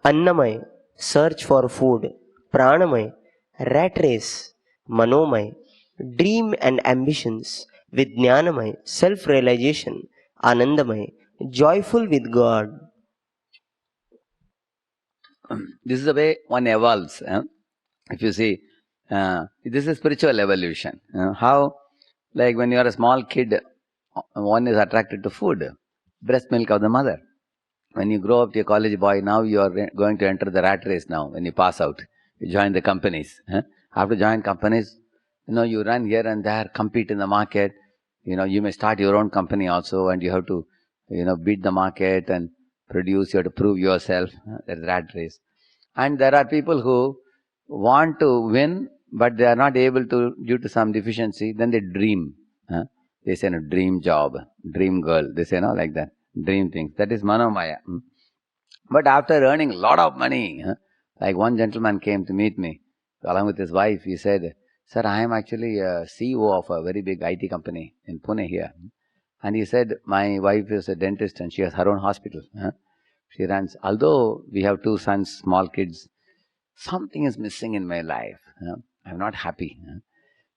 Annamay, search for food, Pranamay, rat race, Manomay, dream and ambitions, Vijnanamay, self-realization, Anandamay, joyful with God. This is the way one evolves. If you see, this is spiritual evolution. How, like when you are a small kid, one is attracted to food, breast milk of the mother. When you grow up to a college boy, now you are going to enter the rat race now. When you pass out, you join the companies. After join companies, you run here and there, compete in the market. You may start your own company also, and you have to, beat the market and produce. You have to prove yourself. That rat race. And there are people who want to win, but they are not able to due to some deficiency. Then they dream. They say, no, dream job, dream girl. They say, no, like that. Dream things. That is Manomaya. But after earning a lot of money, like one gentleman came to meet me along with his wife. He said, sir, I am actually a CEO of a very big IT company in Pune here. And he said, my wife is a dentist and she has her own hospital. She runs. Although we have 2 sons, small kids, something is missing in my life. I'm not happy.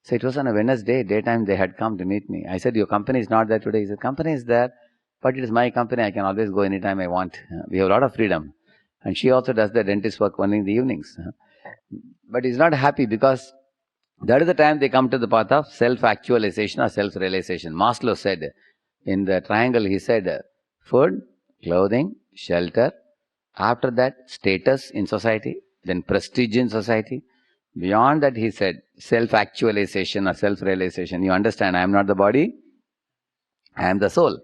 So it was on a Wednesday, daytime they had come to meet me. I said, your company is not there today. He said, company is there, but it is my company. I can always go anytime I want. We have a lot of freedom. And she also does the dentist work only in the evenings. But he's not happy because that is the time they come to the path of self-actualization or self-realization. Maslow said, in the triangle, he said, food, clothing, shelter. After that, status in society, then prestige in society. Beyond that, he said, self-actualization or self-realization. You understand, I am not the body, I am the soul.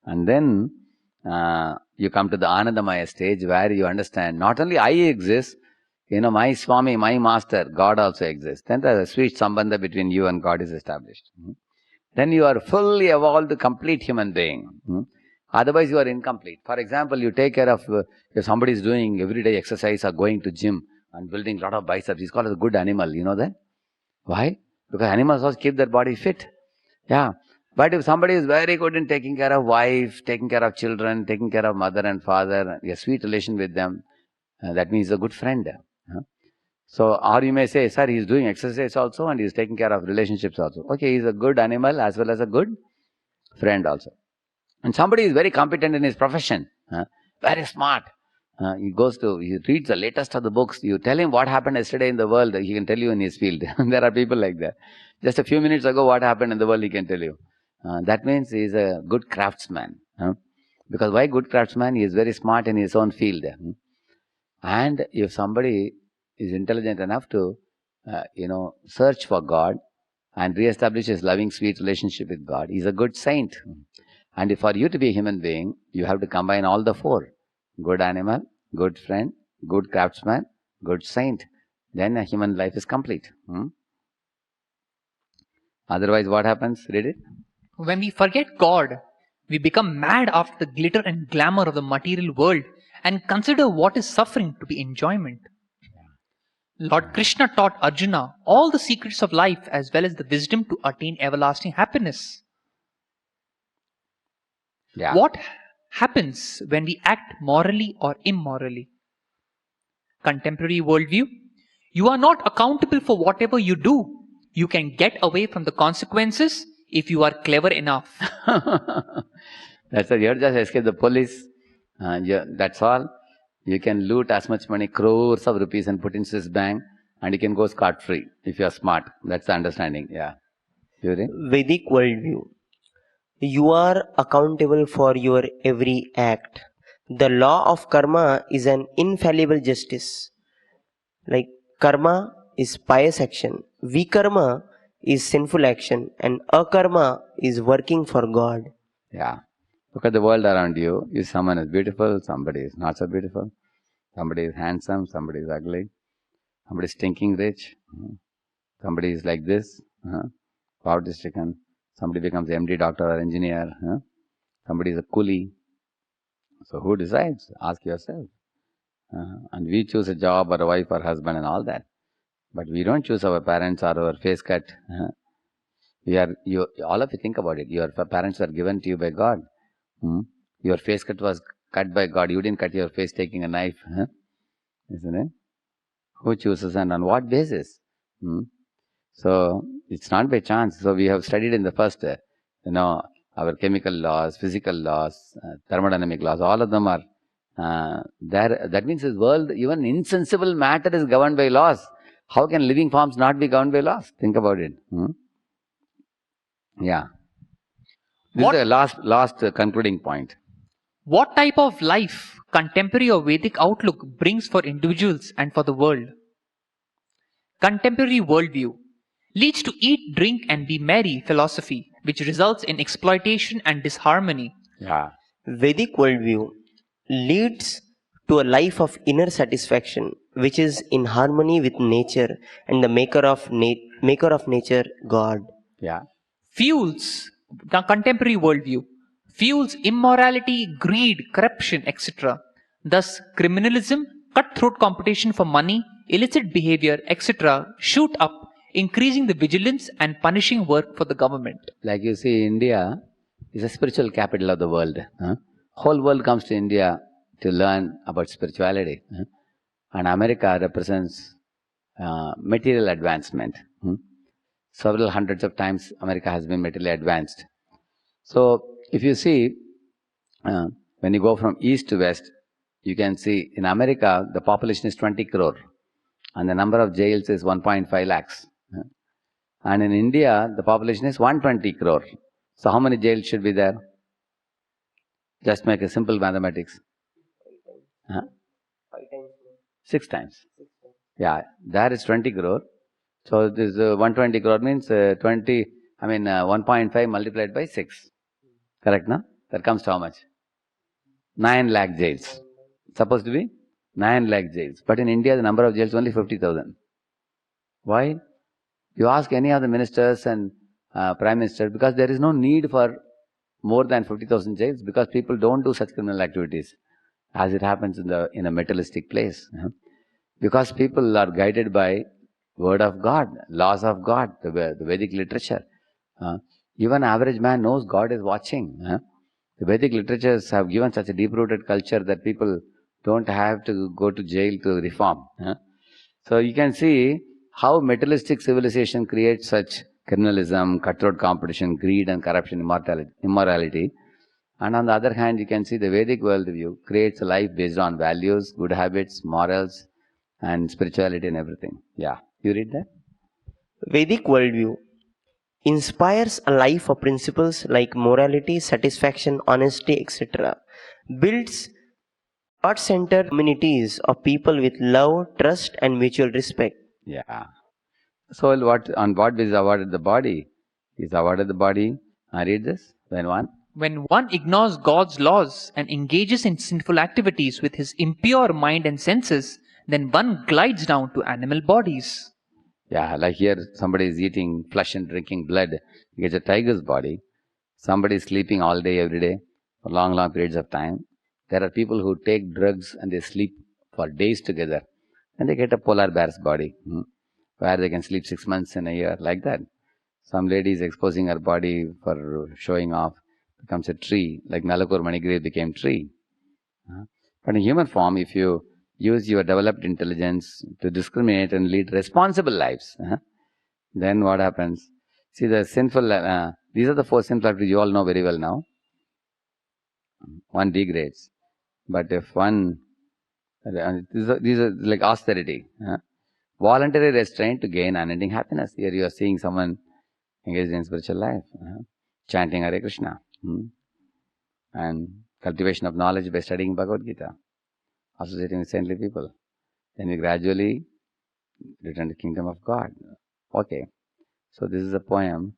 And then you come to the Anandamaya stage where you understand, not only I exist, my Swami, my master, God also exists. Then the sweet sambandha between you and God is established. Then you are fully evolved, complete human being. Otherwise, you are incomplete. For example, you take care of, if somebody is doing everyday exercise or going to gym and building a lot of biceps, he's called as a good animal. You know that? Why? Because animals also keep their body fit. Yeah. But if somebody is very good in taking care of wife, taking care of children, taking care of mother and father, a sweet relation with them, that means he's a good friend. So, or you may say, sir, he's doing exercise also and he's taking care of relationships also. Okay, he's a good animal as well as a good friend also. And somebody is very competent in his profession, very smart. He reads the latest of the books. You tell him what happened yesterday in the world, he can tell you in his field. There are people like that. Just a few minutes ago, what happened in the world, he can tell you. That means he is a good craftsman. Because why good craftsman? He is very smart in his own field. And if somebody is intelligent enough to, search for God and re-establish his loving, sweet relationship with God, he's a good saint. And for you to be a human being, you have to combine all the 4. Good animal, good friend, good craftsman, good saint. Then a human life is complete. Otherwise, what happens? Read it. When we forget God, we become mad after the glitter and glamour of the material world and consider what is suffering to be enjoyment. Lord Krishna taught Arjuna all the secrets of life as well as the wisdom to attain everlasting happiness. Yeah. What happens when we act morally or immorally? Contemporary worldview, you are not accountable for whatever you do. You can get away from the consequences if you are clever enough. That's why you have just escape the police. That's all. You can loot as much money, crores of rupees, and put in Swiss bank, and you can go scot-free if you are smart. That's the understanding. Yeah. You read? Vedic worldview. You are accountable for your every act. The law of karma is an infallible justice. Like karma is pious action, vikarma is sinful action, and akarma is working for God. Yeah. Look at the world around you. If someone is beautiful, somebody is not so beautiful. Somebody is handsome, somebody is ugly. Somebody is stinking rich. Somebody is like this. Poverty stricken. Somebody becomes MD, doctor or engineer. Somebody is a coolie. So who decides? Ask yourself. And we choose a job or a wife or husband and all that. But we don't choose our parents or our face cut. All of you think about it. Your parents were given to you by God. Your face cut was cut by God. You didn't cut your face taking a knife. Isn't it? Who chooses and on what basis? So it's not by chance. So we have studied in the first, our chemical laws, physical laws, thermodynamic laws, all of them are there. That means this world, even insensible matter is governed by laws. How can living forms not be governed by laws? Think about it. Yeah. This is the last concluding point. What type of life contemporary or Vedic outlook brings for individuals and for the world? Contemporary worldview leads to eat, drink and be merry philosophy, which results in exploitation and disharmony. Yeah. Vedic worldview leads to a life of inner satisfaction, which is in harmony with nature and the maker of nature, God. Yeah. Fuels, the contemporary worldview, fuels immorality, greed, corruption, etc. Thus, criminalism, cutthroat competition for money, illicit behavior, etc. shoot up, increasing the vigilance and punishing work for the government. Like you see, India is a spiritual capital of the world. Whole world comes to India to learn about spirituality. And America represents material advancement. Several hundreds of times America has been materially advanced. So if you see, when you go from east to west, you can see in America the population is 20 crore and the number of jails is 1.5 lakhs. And in India the population is 120 crore. So how many jails should be there? Just make a simple mathematics. 6 times. Yeah, there is 20 crore. So this 120 crore means 1.5 multiplied by 6. Correct, no? That comes to how much? 9 lakh jails. Supposed to be 9 lakh jails. But in India, the number of jails is only 50,000. Why? You ask any of the ministers and prime minister, because there is no need for more than 50,000 jails, because people don't do such criminal activities as it happens in a materialistic place. Because people are guided by word of God, laws of God, the Vedic literature. Even average man knows God is watching. The Vedic literatures have given such a deep-rooted culture that people don't have to go to jail to reform. So you can see how materialistic civilization creates such criminalism, cutthroat competition, greed and corruption, immorality. And on the other hand, you can see the Vedic worldview creates a life based on values, good habits, morals, and spirituality and everything. Yeah. You read that? Vedic worldview inspires a life of principles like morality, satisfaction, honesty, etc. Builds God-centered communities of people with love, trust, and mutual respect. Yeah. So on what is awarded the body? Is awarded the body. I read this. When one ignores God's laws and engages in sinful activities with his impure mind and senses, then one glides down to animal bodies. Yeah, like here somebody is eating flesh and drinking blood, he gets a tiger's body. Somebody is sleeping all day, every day, for long, long periods of time. There are people who take drugs and they sleep for days together, and they get a polar bear's body, where they can sleep 6 months in a year, like that. Some lady is exposing her body for showing off, becomes a tree, like Nalakur Manigrave became tree. But in human form, if you use your developed intelligence to discriminate and lead responsible lives, then what happens? See, the sinful, these are the 4 sinful activities you all know very well now. One degrades. But if one, these are like austerity. Voluntary restraint to gain unending happiness. Here you are seeing someone engaged in spiritual life, chanting Hare Krishna, and cultivation of knowledge by studying Bhagavad Gita, associating with saintly people. Then we gradually return to the kingdom of God. Okay, so this is a poem.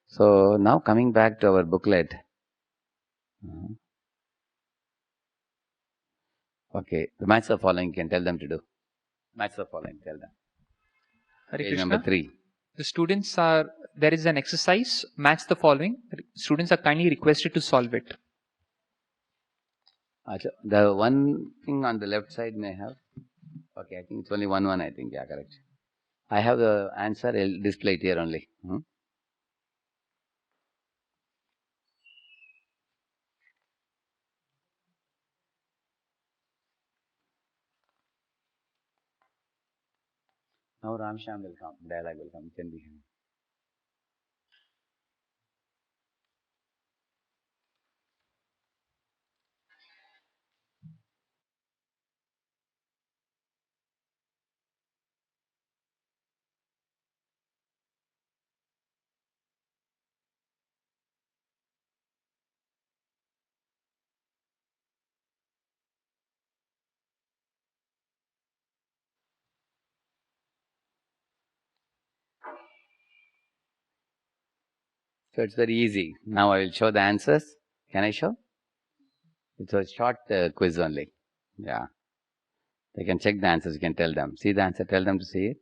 So now coming back to our booklet. Okay, the match the following, can tell them to do. Match the following, tell them. Hare Page Krishna. number 3. The students there is an exercise, match the following. Students are kindly requested to solve it. Acha, the one thing on the left side may have. Okay, I think it's only one. I think, yeah, correct. I have the answer. I'll display it here only. Now Ramsham will come. Dialogue will come. Can be. So it's very easy. Now I will show the answers. Can I show? It's a short quiz only. Yeah. They can check the answers. You can tell them. See the answer. Tell them to see it.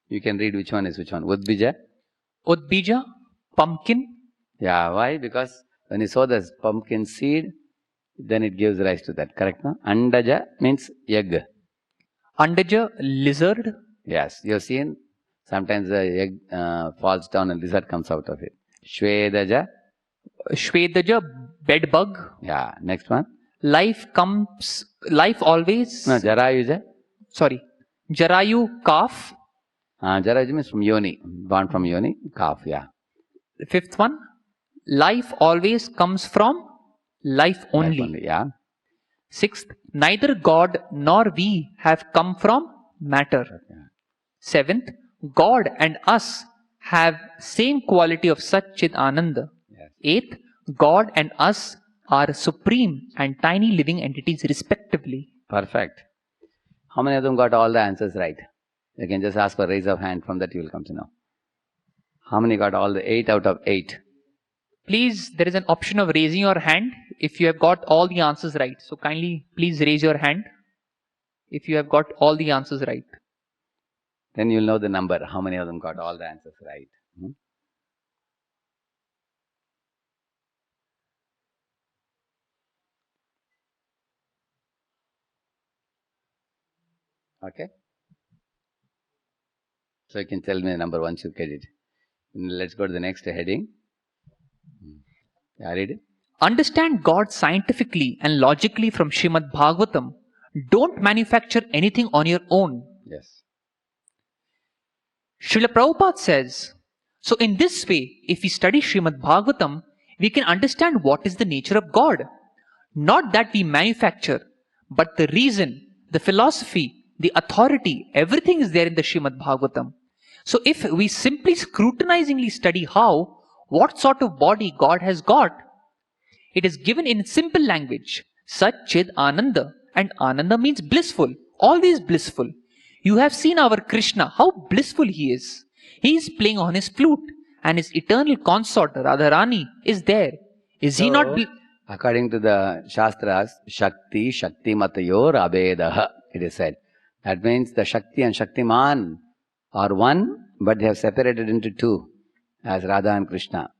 You can read which one is which one. Udbija. Udbija, pumpkin. Yeah. Why? Because when you sow the pumpkin seed, then it gives rise to that. Correct? No? Andaja means egg. Andaja, lizard. Yes. You've seen sometimes the egg falls down and lizard comes out of it. Shvedaja. Shvedaja, bed bug. Yeah. Next one. Life always. No, Jarayuja. Sorry. Jarayu, calf. Jarayuja means from yoni. Born from yoni. Calf. Yeah. The fifth one. Life always comes from life only. Life only. Yeah. Sixth. Neither God nor we have come from matter. Yeah. Seventh. God and us have same quality of Satchid Ananda. Yes. Eighth. God and us are supreme and tiny living entities respectively. Perfect. How many of them got all the answers right? You can just ask for raise of hand. From that you will come to know. How many got all the 8 out of 8? Please, there is an option of raising your hand if you have got all the answers right. So kindly please raise your hand if you have got all the answers right. Then you'll know the number. How many of them got all the answers right? Okay. So you can tell me the number once you get it. Let's go to the next heading. Yeah, read it. Understand God scientifically and logically from Srimad Bhagavatam. Don't manufacture anything on your own. Yes. Srila Prabhupada says, so in this way, if we study Srimad Bhagavatam, we can understand what is the nature of God. Not that we manufacture, but the reason, the philosophy, the authority, everything is there in the Srimad Bhagavatam. So if we simply scrutinizingly study what sort of body God has got, it is given in simple language, Satchid Ananda, and Ananda means blissful, always blissful. You have seen our Krishna, how blissful he is. He is playing on his flute, and his eternal consort Radharani is there. Is he not? According to the Shastras, Shakti, Shaktimatayor, Abhedaha, it is said. That means the Shakti and Shaktiman are one, but they have separated into two, as Radha and Krishna.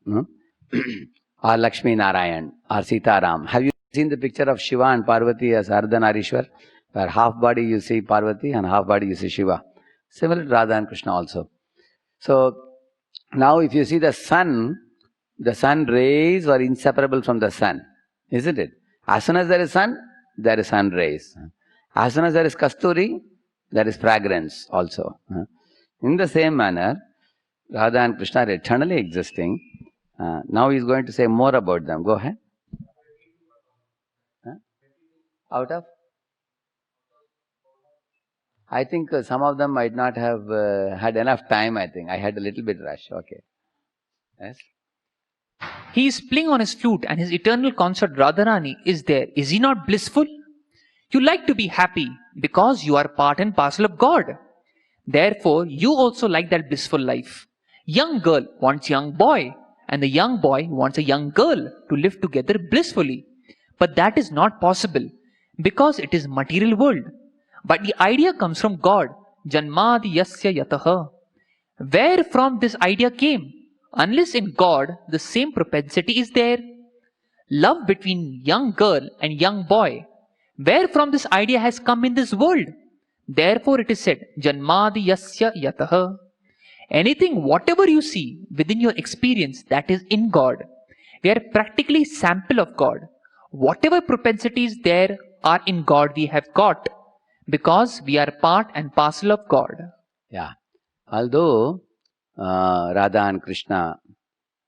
Or Lakshmi Narayan, or Sita Ram. Have you seen the picture of Shiva and Parvati as Ardhanarishwar? Where half body you see Parvati and half body you see Shiva. Similar to Radha and Krishna also. So, now if you see the sun rays are inseparable from the sun. Isn't it? As soon as there is sun rays. As soon as there is kasturi, there is fragrance also. In the same manner, Radha and Krishna are eternally existing. Now he is going to say more about them. Go ahead. Out of? I think some of them might not have had enough time, I think. I had a little bit rush. Okay. Yes? He is playing on his flute and his eternal consort Radharani is there. Is he not blissful? You like to be happy because you are part and parcel of God. Therefore, you also like that blissful life. Young girl wants young boy, and the young boy wants a young girl to live together blissfully. But that is not possible because it is material world. But the idea comes from God. Janmadi yasya yataha. Where from this idea came? Unless in God the same propensity is there. love between young girl and young boy, where from this idea has come in this world. Therefore it is said, Janmadi yasya yataha. Anything, whatever you see within your experience, that is in God. We are practically sample of God. Whatever propensities there are in God, we have got because we are part and parcel of God. Yeah. Although Radha and Krishna,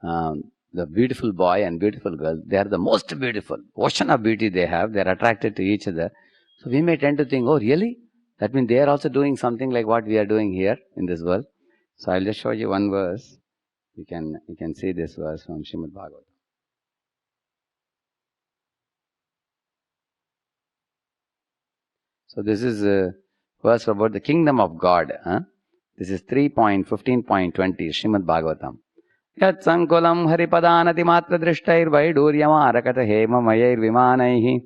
the beautiful boy and beautiful girl, they are the most beautiful. Ocean of beauty they have. They are attracted to each other. So we may tend to think, oh really? That means they are also doing something like what we are doing here in this world. So I'll just show you one verse. You can see this verse from Srimad Bhagavatam. So this is a verse about the kingdom of God. This is 3.15.20 Srimad Bhagavatam. Yat sankulam haripadanati matra drishtair vaiduryamarakata hema mayir vimanaihi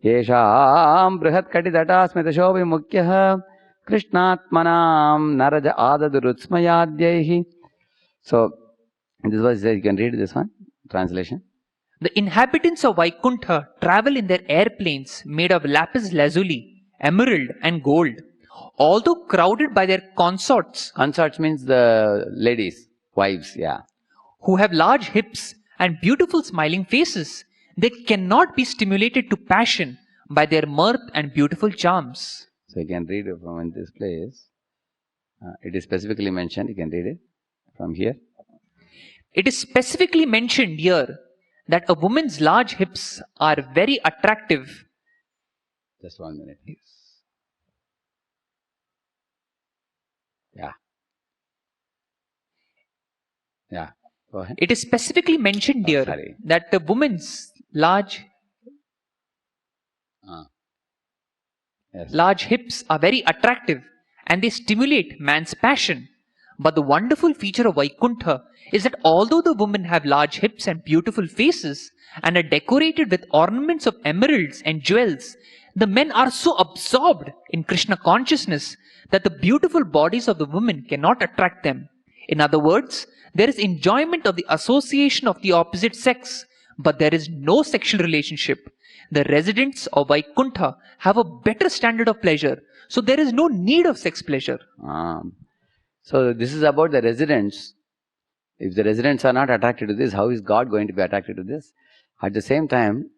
yesham brihat katidata smitashovi mukyah krishnatmanam naraja adadurutsmayadhyaihi. So, in this verse, you can read this one, translation. The inhabitants of Vaikuntha travel in their airplanes made of lapis lazuli, emerald and gold. Although crowded by their consorts. Consorts means the ladies, wives, yeah. Who have large hips and beautiful smiling faces, they cannot be stimulated to passion by their mirth and beautiful charms. So you can read it from this place. It is specifically mentioned, you can read it from here. It is specifically mentioned here that a woman's large hips are very attractive. Just 1 minute, please. Yeah. Yeah. Go ahead. It is specifically mentioned here that the woman's large hips are very attractive and they stimulate man's passion. But the wonderful feature of Vaikuntha is that although the women have large hips and beautiful faces and are decorated with ornaments of emeralds and jewels, the men are so absorbed in Krishna consciousness that the beautiful bodies of the women cannot attract them. In other words, there is enjoyment of the association of the opposite sex, but there is no sexual relationship. The residents of Vaikuntha have a better standard of pleasure, so there is no need of sex pleasure. So this is about the residents. If the residents are not attracted to this, how is God going to be attracted to this? At the same time,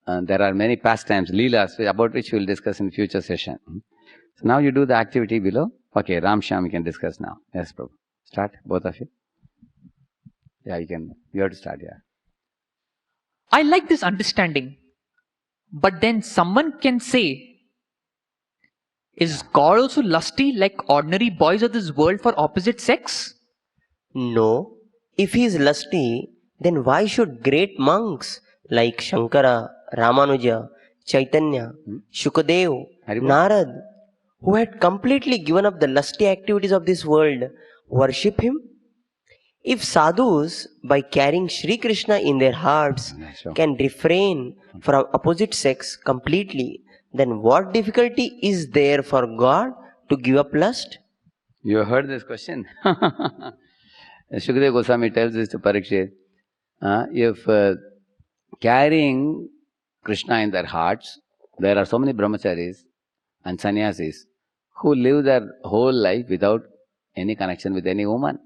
there are many pastimes, leelas, about which we will discuss in future session. So now you do the activity below. Okay, Ram Shyam, we can discuss now. Yes, Prabhu. Start, both of you. Yeah, you have to start, yeah. I like this understanding. But then someone can say, is God also lusty like ordinary boys of this world for opposite sex? No. If he is lusty, then why should great monks like Shankara, Ramanuja, Chaitanya, Shukadev, Narad, who had completely given up the lusty activities of this world, worship him? If sadhus, by carrying Sri Krishna in their hearts, can refrain from opposite sex completely, then what difficulty is there for God to give up lust? You heard this question? Shukadeva Goswami tells this to Parikshit. If carrying Krishna in their hearts, there are so many brahmacharis and sannyasis who live their whole life without any connection with any woman.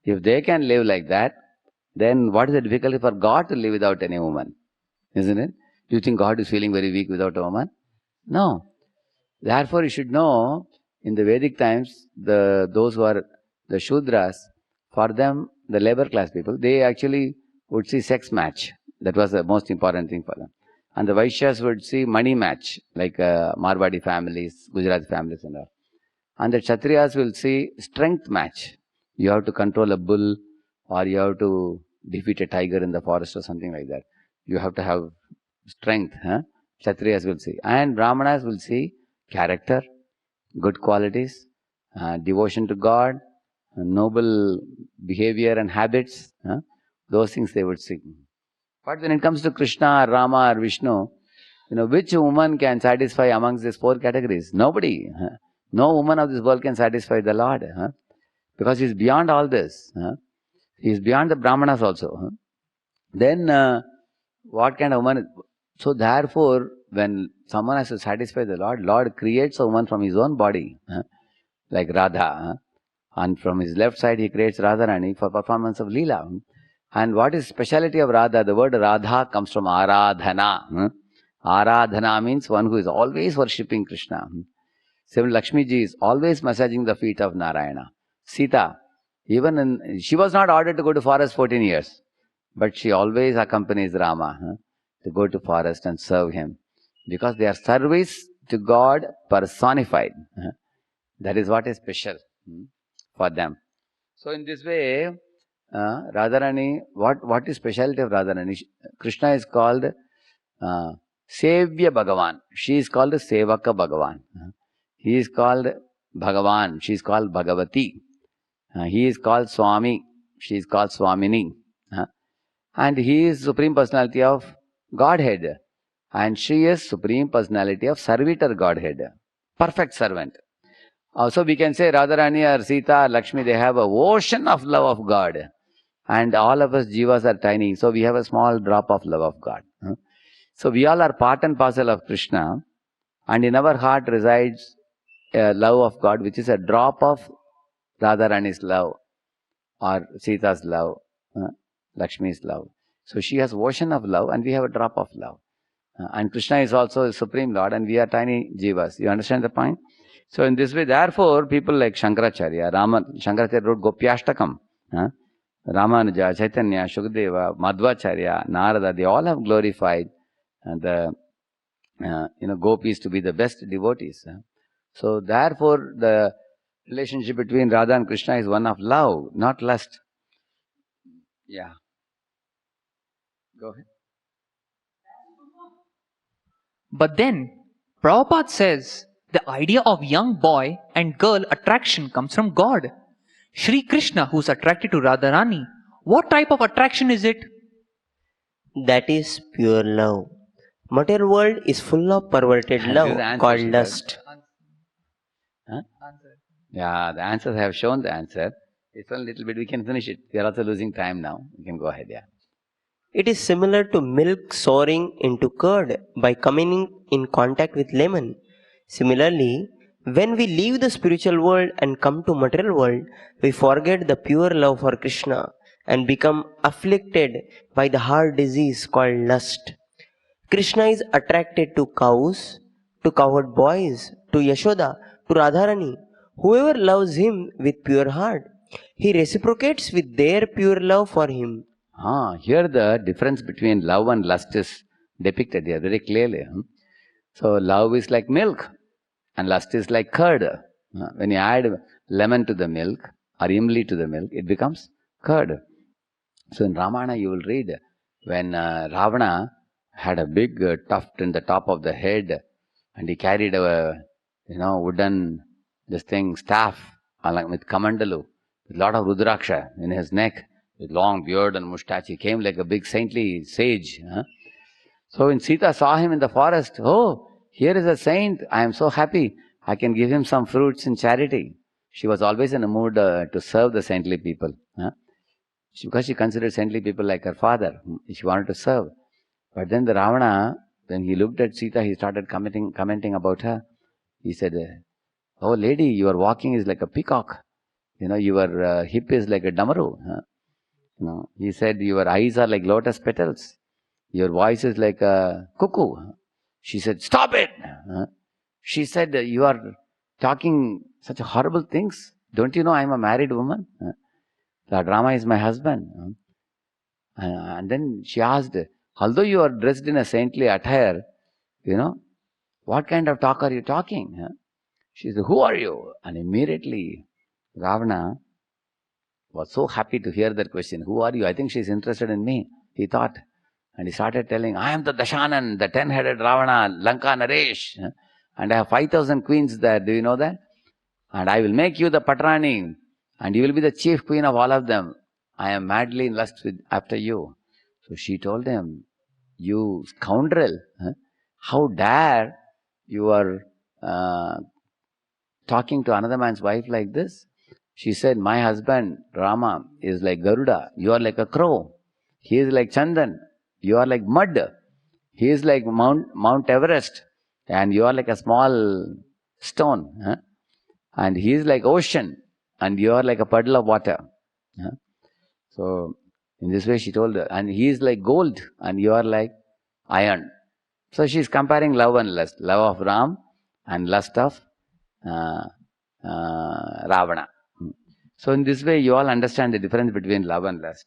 If they can live like that, then what is the difficulty for God to live without any woman? Isn't it? Do you think God is feeling very weak without a woman? No. Therefore, you should know, in the Vedic times, those who are the Shudras, for them, the labor class people, they actually would see sex match. That was the most important thing for them. And the Vaishyas would see money match, like Marwadi families, Gujarati families and all. And the Kshatriyas will see strength match. You have to control a bull, or you have to defeat a tiger in the forest or something like that. You have to have strength. Kshatriyas will see. And Brahmanas will see character, good qualities, devotion to God, noble behavior and habits. Those things they would see. But when it comes to Krishna, or Rama, or Vishnu, which woman can satisfy amongst these four categories? Nobody. No woman of this world can satisfy the Lord. Because he is beyond all this. He is beyond the Brahmanas also. Then What kind of woman? So therefore, when someone has to satisfy the Lord creates a woman from his own body, like Radha. And from his left side, he creates Radharani for performance of Leela. And what is speciality of Radha? The word Radha comes from Aradhana. Aradhana means one who is always worshipping Krishna. Similarly, Lakshmi ji is always massaging the feet of Narayana. Sita, she was not ordered to go to forest 14 years, but she always accompanies Rama to go to forest and serve him, because they are service to God personified. That is what is special for them. So in this way, Radharani, what is speciality of Radharani? Krishna is called Sevya Bhagavan. She is called Sevaka Bhagavan. He is called Bhagavan. She is called Bhagavati. He is called Swami. She is called Swamini. And he is Supreme Personality of Godhead. And she is Supreme Personality of Servitor Godhead. Perfect servant. Also we can say Radharani or Sita or Lakshmi, they have an ocean of love of God. And all of us jivas are tiny. So we have a small drop of love of God. So we all are part and parcel of Krishna. And in our heart resides a love of God, which is a drop of Radharani's love or Sita's love, Lakshmi's love. So she has ocean of love and we have a drop of love. And Krishna is also the Supreme Lord and we are tiny jivas. You understand the point? So in this way, therefore, people like Shankaracharya, Shankaracharya wrote Gopyashtakam, Ramanuja, Chaitanya, Shukadeva, Madhvacharya, Narada, they all have glorified the gopis to be the best devotees. So therefore, the relationship between Radha and Krishna is one of love, not lust. Yeah. Go ahead. But then, Prabhupada says the idea of young boy and girl attraction comes from God. Shri Krishna, who's attracted to Radharani, what type of attraction is it? That is pure love. Material world is full of perverted love called lust. Yeah, the answers have shown the answer. It's a little bit, we can finish it. We are also losing time now. We can go ahead, yeah. It is similar to milk souring into curd by coming in contact with lemon. Similarly, when we leave the spiritual world and come to material world, we forget the pure love for Krishna and become afflicted by the heart disease called lust. Krishna is attracted to cows, to cowherd boys, to Yashoda, to Radharani. Whoever loves him with pure heart, he reciprocates with their pure love for him. Here the difference between love and lust is depicted here very clearly. So love is like milk and lust is like curd. When you add lemon to the milk or imli to the milk, it becomes curd. So in Ramayana you will read when Ravana had a big tuft in the top of the head and he carried a wooden staff along with kamandalu with a lot of rudraksha in his neck, with long beard and moustache. He came like a big saintly sage. So when Sita saw him in the forest, oh, here is a saint, I am so happy, I can give him some fruits in charity. She was always in a mood to serve the saintly people. Because she considered saintly people like her father, she wanted to serve. But then the Ravana, when he looked at Sita, he started commenting about her. He said, oh lady, your walking is like a peacock. Your hip is like a damaru. He said, your eyes are like lotus petals. Your voice is like a cuckoo. She said, stop it. She said, you are talking such horrible things. Don't you know I am a married woman? Lord Rama is my husband. And then she asked, although you are dressed in a saintly attire, what kind of talk are you talking? She said, who are you? And immediately Ravana was so happy to hear that question. Who are you? I think she is interested in me, he thought. And he started telling, I am the Dashanan, the 10-headed Ravana, Lanka Naresh. And I have 5,000 queens there. Do you know that? And I will make you the Patrani. And you will be the chief queen of all of them. I am madly in lust after you. So she told him, you scoundrel, how dare you are talking to another man's wife like this? She said, my husband Rama is like Garuda. You are like a crow. He is like Chandan. You are like mud. He is like Mount Everest, and you are like a small stone. Huh? And he is like ocean, and you are like a puddle of water. Huh? So in this way she told her, and he is like gold, and you are like iron. So she is comparing love and lust, love of Ram and lust of uh, Ravana. So in this way you all understand the difference between love and lust.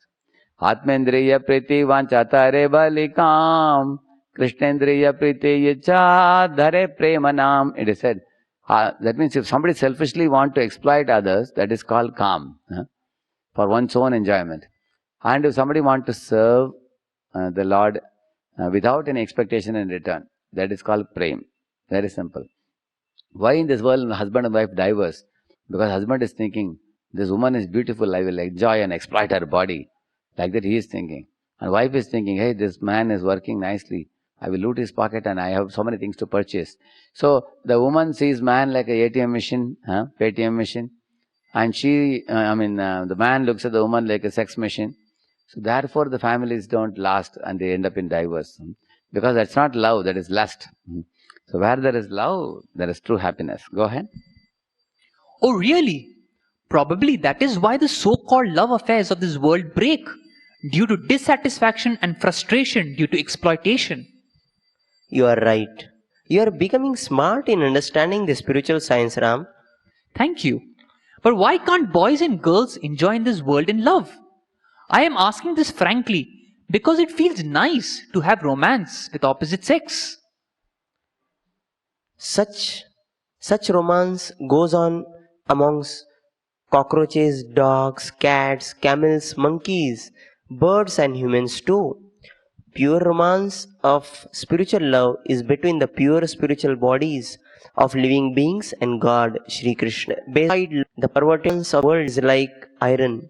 Atmendriya priti vanchatare balikam Krishnendriya priti yacha dhare premanam. It is said, that means if somebody selfishly want to exploit others, that is called kam, for one's own enjoyment. And if somebody want to serve the Lord without any expectation in return, that is called prem. Very simple. Why in this world husband and wife divorce? Because husband is thinking, this woman is beautiful, I will enjoy and exploit her body. Like that he is thinking. And wife is thinking, hey, this man is working nicely, I will loot his pocket and I have so many things to purchase. So the woman sees man like a ATM machine, ATM machine. And the man looks at the woman like a sex machine. So therefore the families don't last and they end up in divorce. Because that's not love, that is lust. So where there is love, there is true happiness. Go ahead. Oh, really? Probably that is why the so-called love affairs of this world break, due to dissatisfaction and frustration due to exploitation. You are right. You are becoming smart in understanding the spiritual science, Ram. Thank you. But why can't boys and girls enjoy in this world in love? I am asking this frankly because it feels nice to have romance with opposite sex. Such romance goes on amongst cockroaches, dogs, cats, camels, monkeys, birds and humans too. Pure romance of spiritual love is between the pure spiritual bodies of living beings and God, Shri Krishna. Beside the perversions of the world is like iron,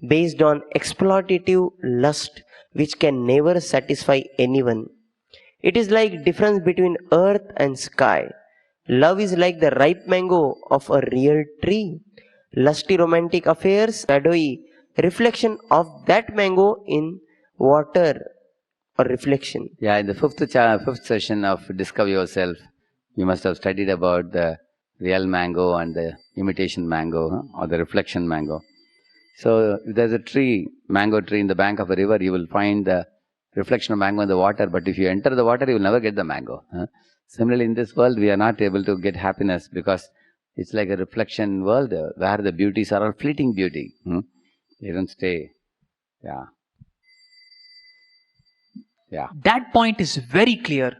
based on exploitative lust which can never satisfy anyone. It is like difference between earth and sky. Love is like the ripe mango of a real tree. Lusty romantic affairs, shadowy reflection of that mango in water or reflection. Yeah, in the fifth session of Discover Yourself, you must have studied about the real mango and the imitation mango, or the reflection mango. So if there's a mango tree in the bank of a river, you will find the reflection of mango in the water, but if you enter the water, you will never get the mango. Similarly, in this world, we are not able to get happiness because it's like a reflection world where the beauties are all fleeting beauty. They don't stay. Yeah. That point is very clear.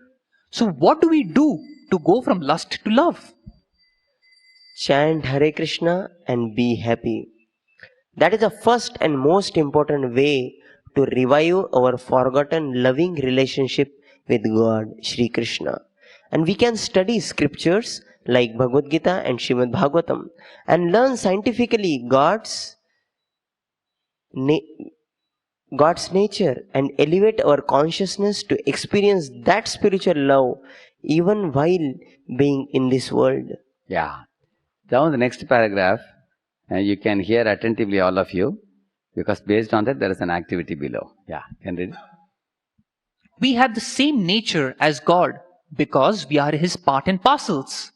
So what do we do to go from lust to love? Chant Hare Krishna and be happy. That is the first and most important way to revive our forgotten loving relationship with God, Shri Krishna. And we can study scriptures like Bhagavad Gita and Srimad Bhagavatam and learn scientifically God's nature and elevate our consciousness to experience that spiritual love even while being in this world. Yeah. Down the next paragraph, you can hear attentively, all of you, because based on that there is an activity below. Yeah, can read it. We have the same nature as God because we are His part and parcels.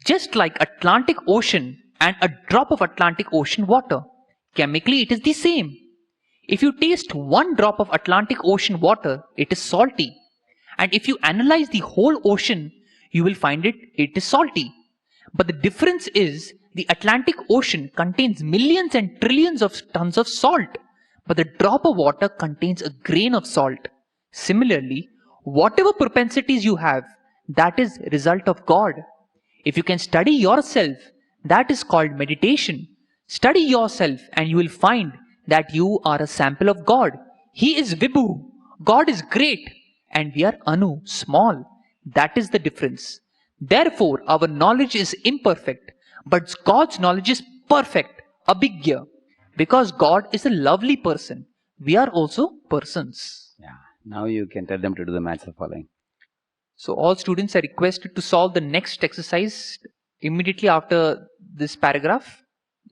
Just like Atlantic Ocean and a drop of Atlantic Ocean water, chemically it is the same. If you taste one drop of Atlantic Ocean water, it is salty. And if you analyze the whole ocean, you will find it is salty. But the difference is the Atlantic Ocean contains millions and trillions of tons of salt, but the drop of water contains a grain of salt. Similarly, whatever propensities you have, that is result of God. If you can study yourself, that is called meditation. Study yourself and you will find that you are a sample of God. He is Vibhu. God is great. And we are Anu, small. That is the difference. Therefore, our knowledge is imperfect, but God's knowledge is perfect, abhigya. Because God is a lovely person, we are also persons. Yeah. Now you can tell them to do the maths of following. So all students are requested to solve the next exercise immediately after this paragraph.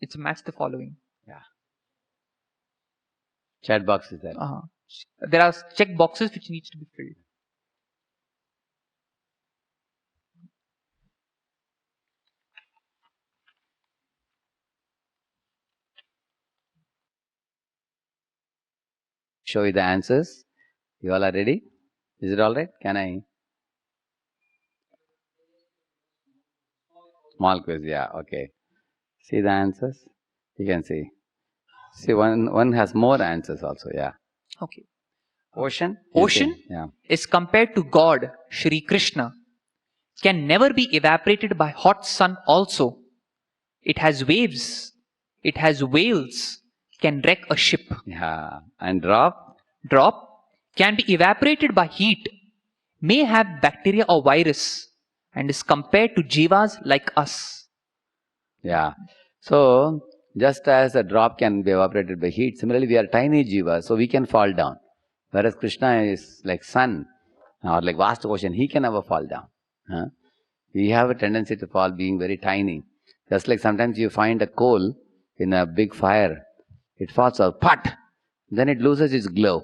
It's match the following. Yeah. Chat box is there. There are check boxes which needs to be filled. Show you the answers. You all are ready? Is it all right? Can I? Small quiz, yeah, okay. See the answers? You can see. See, one has more answers also, yeah. Okay. Ocean? You Ocean say, yeah. is compared to God, Shri Krishna, can never be evaporated by hot sun also. It has waves. It has whales. Can wreck a ship. Yeah. And drop? Drop can be evaporated by heat. May have bacteria or virus and is compared to jivas like us. Yeah. So, just as a drop can be evaporated by heat, similarly we are tiny jivas, so we can fall down. Whereas Krishna is like sun or like vast ocean, he can never fall down. Huh? We have a tendency to fall being very tiny. Just like sometimes you find a coal in a big fire, it falls out, pat! Then it loses its glow.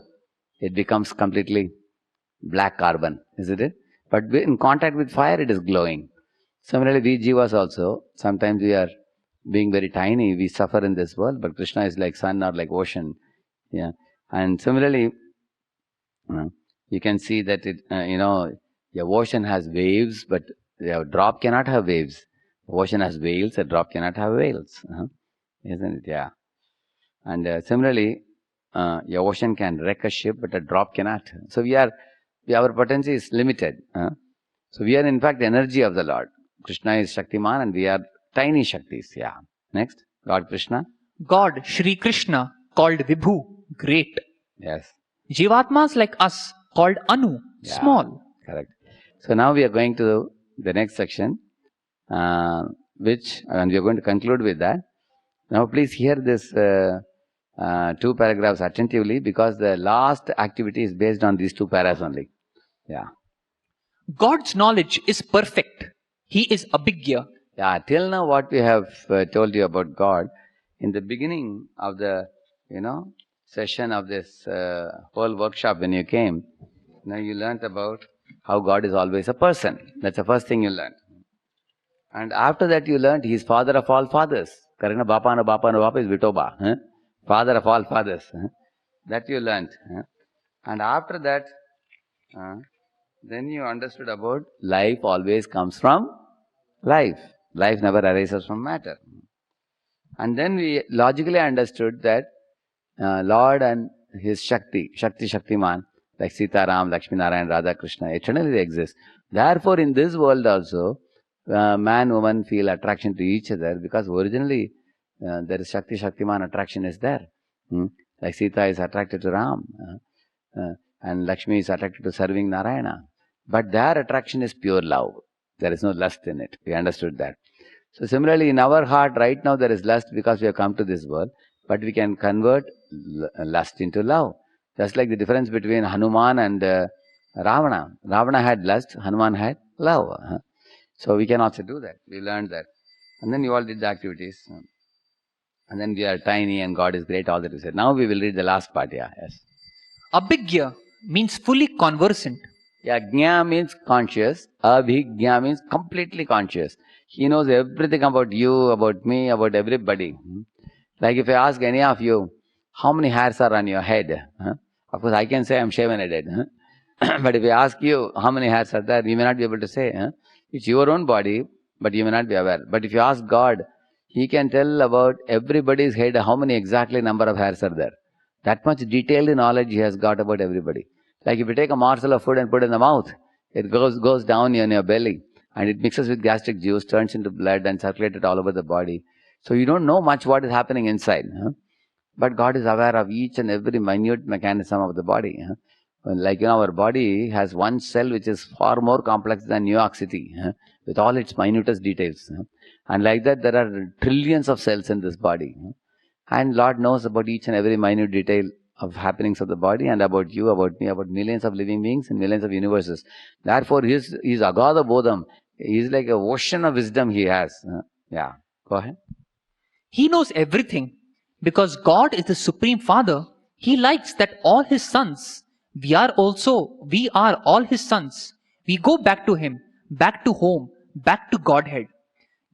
It becomes completely black carbon, isn't it? But in contact with fire, it is glowing. Similarly, we jivas also, sometimes we are being very tiny, we suffer in this world, but Krishna is like sun or like ocean. Yeah. And similarly, you can see that your ocean has waves, but your drop cannot have waves. Ocean has whales, a drop cannot have whales. Isn't it? Yeah. And similarly, your ocean can wreck a ship, but a drop cannot. So our potency is limited. So we are in fact the energy of the Lord. Krishna is Shaktiman and we are tiny Shaktis. Yeah. Next, Lord Krishna. God, Shri Krishna, called Vibhu, great. Yes. Jivatmas like us, called Anu, small. Correct. So now we are going to the next section, and we are going to conclude with that. Now please hear this 2 paragraphs attentively, because the last activity is based on these 2 paras only. Yeah. God's knowledge is perfect. He is Abhigya. Yeah, till now what we have told you about God, in the beginning of the, session of this whole workshop when you came, you learnt about how God is always a person. That's the first thing you learnt. And after that you learnt He is Father of all fathers. Karana Bapa no Bapa is Vitoba. Huh? Father of all fathers. Huh? That you learnt. Huh? And after that, then you understood about life always comes from life. Life never arises from matter. And then we logically understood that Lord and His Shaktiman, like Sita, Ram, Lakshmi, Narayan, Radha, Krishna, eternally they exist. Therefore, in this world also, man, woman feel attraction to each other, because originally there is Shaktiman attraction is there. Like Sita is attracted to Ram, and Lakshmi is attracted to serving Narayana. But their attraction is pure love. There is no lust in it. We understood that. So similarly, in our heart right now there is lust because we have come to this world, but we can convert lust into love. Just like the difference between Hanuman and Ravana. Ravana had lust, Hanuman had love. So we can also do that. We learned that. And then you all did the activities. And then we are tiny and God is great, all that we said. Now we will read the last part. Yeah, yes. Abhigya means fully conversant. Yeah, Jna means conscious. Abhigya means completely conscious. He knows everything about you, about me, about everybody. Like if I ask any of you, how many hairs are on your head? Of course, I can say I'm shaven-headed. But if I ask you how many hairs are there, you may not be able to say. It's your own body, but you may not be aware. But if you ask God, He can tell about everybody's head, how many exactly number of hairs are there. That much detailed knowledge He has got about everybody. Like if you take a morsel of food and put it in the mouth, it goes down in your belly and it mixes with gastric juice, turns into blood and circulated all over the body. So you don't know much what is happening inside. But God is aware of each and every minute mechanism of the body. Like our body has one cell which is far more complex than New York City, with all its minutest details. And like that there are trillions of cells in this body. And Lord knows about each and every minute detail of happenings of the body, and about you, about me, about millions of living beings and millions of universes. Therefore, He is Agada Bodham. He is like an ocean of wisdom He has. Yeah, go ahead. He knows everything because God is the Supreme Father He likes that all his sons, we are all his sons. We go back to him, back to home, back to Godhead.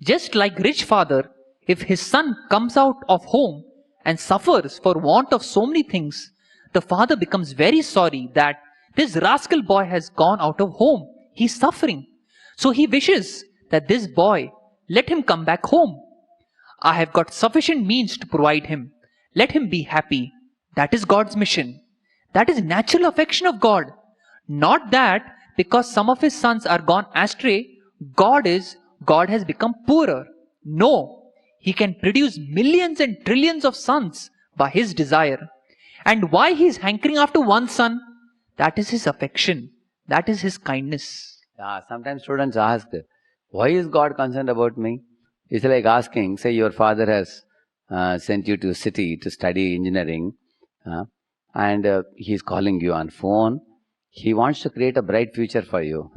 Just like rich father, if his son comes out of home and suffers for want of so many things, the father becomes very sorry that this rascal boy has gone out of home. He's suffering. So he wishes that this boy, let him come back home. I have got sufficient means to provide him. Let him be happy. That is God's mission. That is natural affection of God. Not that because some of his sons are gone astray, God has become poorer. No, he can produce millions and trillions of sons by his desire. And why he is hankering after one son? That is his affection. That is his kindness. Sometimes students ask, why is God concerned about me? It's like asking, say your father has sent you to a city to study engineering, and he's calling you on phone. He wants to create a bright future for you.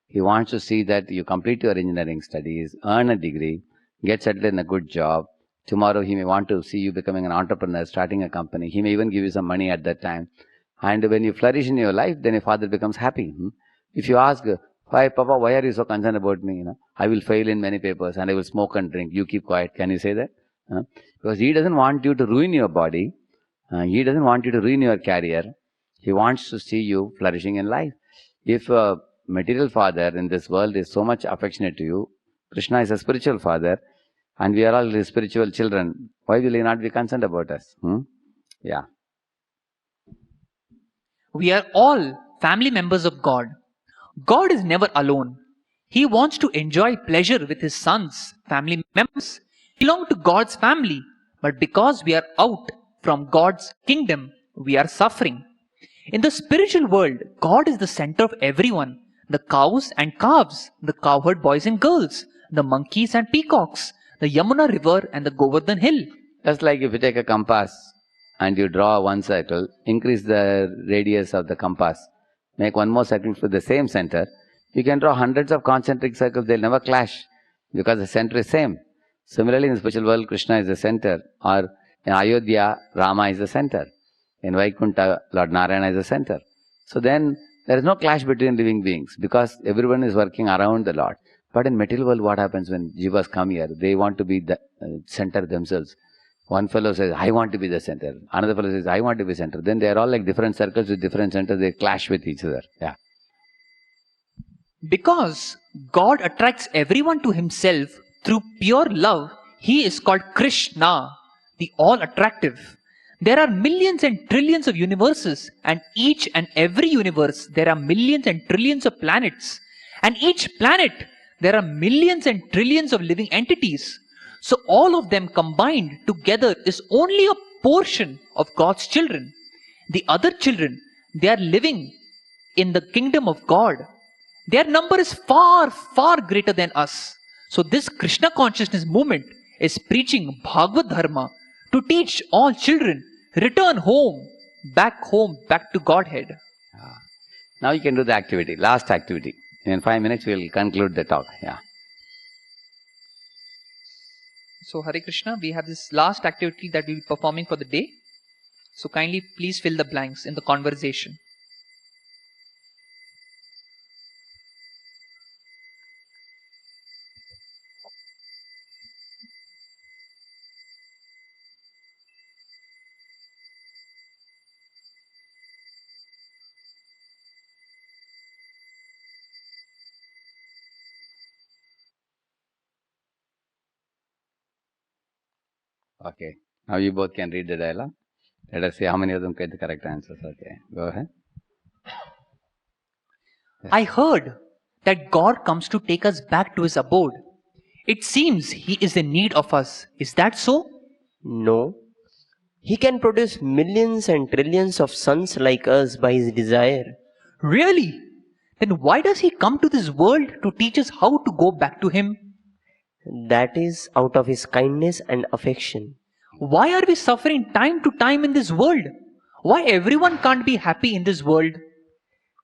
He wants to see that you complete your engineering studies, earn a degree, get settled in a good job. Tomorrow he may want to see you becoming an entrepreneur, starting a company. He may even give you some money at that time. And when you flourish in your life, then your father becomes happy. If you ask, why, Papa, why are you so concerned about me? I will fail in many papers and I will smoke and drink. You keep quiet. Can you say that? Because he doesn't want you to ruin your body. He doesn't want you to ruin your career. He wants to see you flourishing in life. If a material father in this world is so much affectionate to you, Krishna is a spiritual father, and we are all his spiritual children. Why will he not be concerned about us? Yeah. We are all family members of God. God is never alone. He wants to enjoy pleasure with his sons, family members. Belong to God's family, but because we are out from God's kingdom, we are suffering. In the spiritual world, God is the center of everyone. The cows and calves, the cowherd boys and girls, the monkeys and peacocks, the Yamuna river and the Govardhan hill. Just like if you take a compass and you draw one circle, increase the radius of the compass, make one more circle for the same center, you can draw hundreds of concentric circles, they'll never clash because the center is same. Similarly, in the spiritual world, Krishna is the center, or in Ayodhya, Rama is the center. In Vaikunta, Lord Narayana is the center. So then, there is no clash between living beings because everyone is working around the Lord. But in material world, what happens when jivas come here? They want to be the center themselves. One fellow says, I want to be the center. Another fellow says, I want to be center. Then they are all like different circles with different centers. They clash with each other. Yeah. Because God attracts everyone to himself through pure love, he is called Krishna, the all-attractive. There are millions and trillions of universes, and each and every universe, there are millions and trillions of planets. And each planet, there are millions and trillions of living entities. So all of them combined together is only a portion of God's children. The other children, they are living in the kingdom of God. Their number is far, far greater than us. So this Krishna consciousness movement is preaching Bhagavad Dharma to teach all children, return home, back to Godhead. Now you can do the activity, last activity. In 5 minutes we will conclude the talk. Yeah. So Hare Krishna, we have this last activity that we will be performing for the day. So kindly please fill the blanks in the conversation. Okay. Now you both can read the dialogue. Let us see how many of them get the correct answers. Okay. Go ahead. I heard that God comes to take us back to his abode. It seems he is in need of us. Is that so? No. He can produce millions and trillions of sons like us by his desire. Really? Then why does he come to this world to teach us how to go back to him? That is out of his kindness and affection. Why are we suffering time to time in this world? Why everyone can't be happy in this world?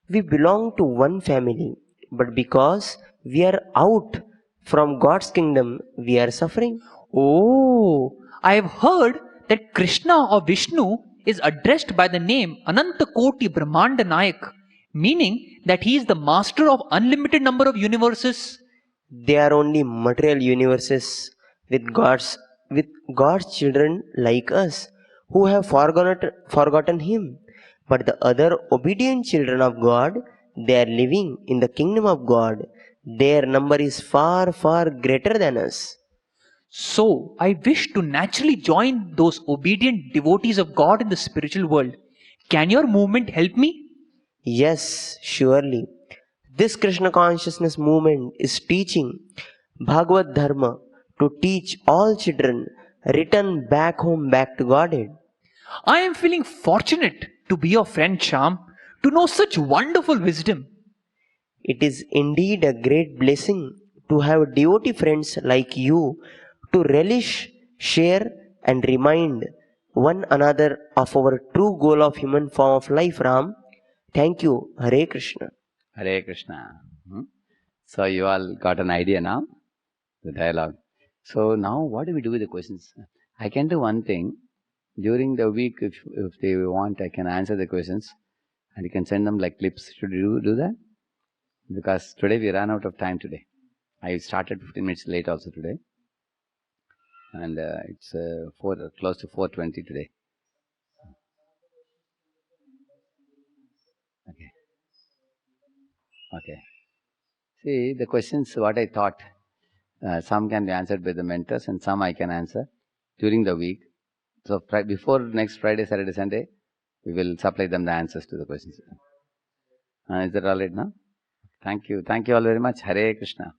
We belong to one family, but because we are out from God's kingdom, we are suffering. Oh, I have heard that Krishna or Vishnu is addressed by the name Ananta Koti Brahmanda Nayak, meaning that he is the master of unlimited number of universes. They are only material universes with God's children like us who have forgotten him. But the other obedient children of God, they are living in the kingdom of God. Their number is far, far greater than us. So, I wish to naturally join those obedient devotees of God in the spiritual world. Can your movement help me? Yes, surely. This Krishna consciousness movement is teaching Bhagavad Dharma to teach all children return back home, back to Godhead. I am feeling fortunate to be your friend, Sham, to know such wonderful wisdom. It is indeed a great blessing to have devotee friends like you to relish, share, and remind one another of our true goal of human form of life, Ram. Thank you. Hare Krishna. Hare Krishna. So you all got an idea now, the dialogue. So now what do we do with the questions? I can do one thing. During the week, if they want, I can answer the questions and you can send them like clips. Should you do that? Because today we ran out of time today. I started 15 minutes late also today. And it's close to 4:20 today. Okay. Okay. See, the questions, what I thought, some can be answered by the mentors and some I can answer during the week. So before next Friday, Saturday, Sunday, we will supply them the answers to the questions. Is that all right now? Thank you. Thank you all very much. Hare Krishna.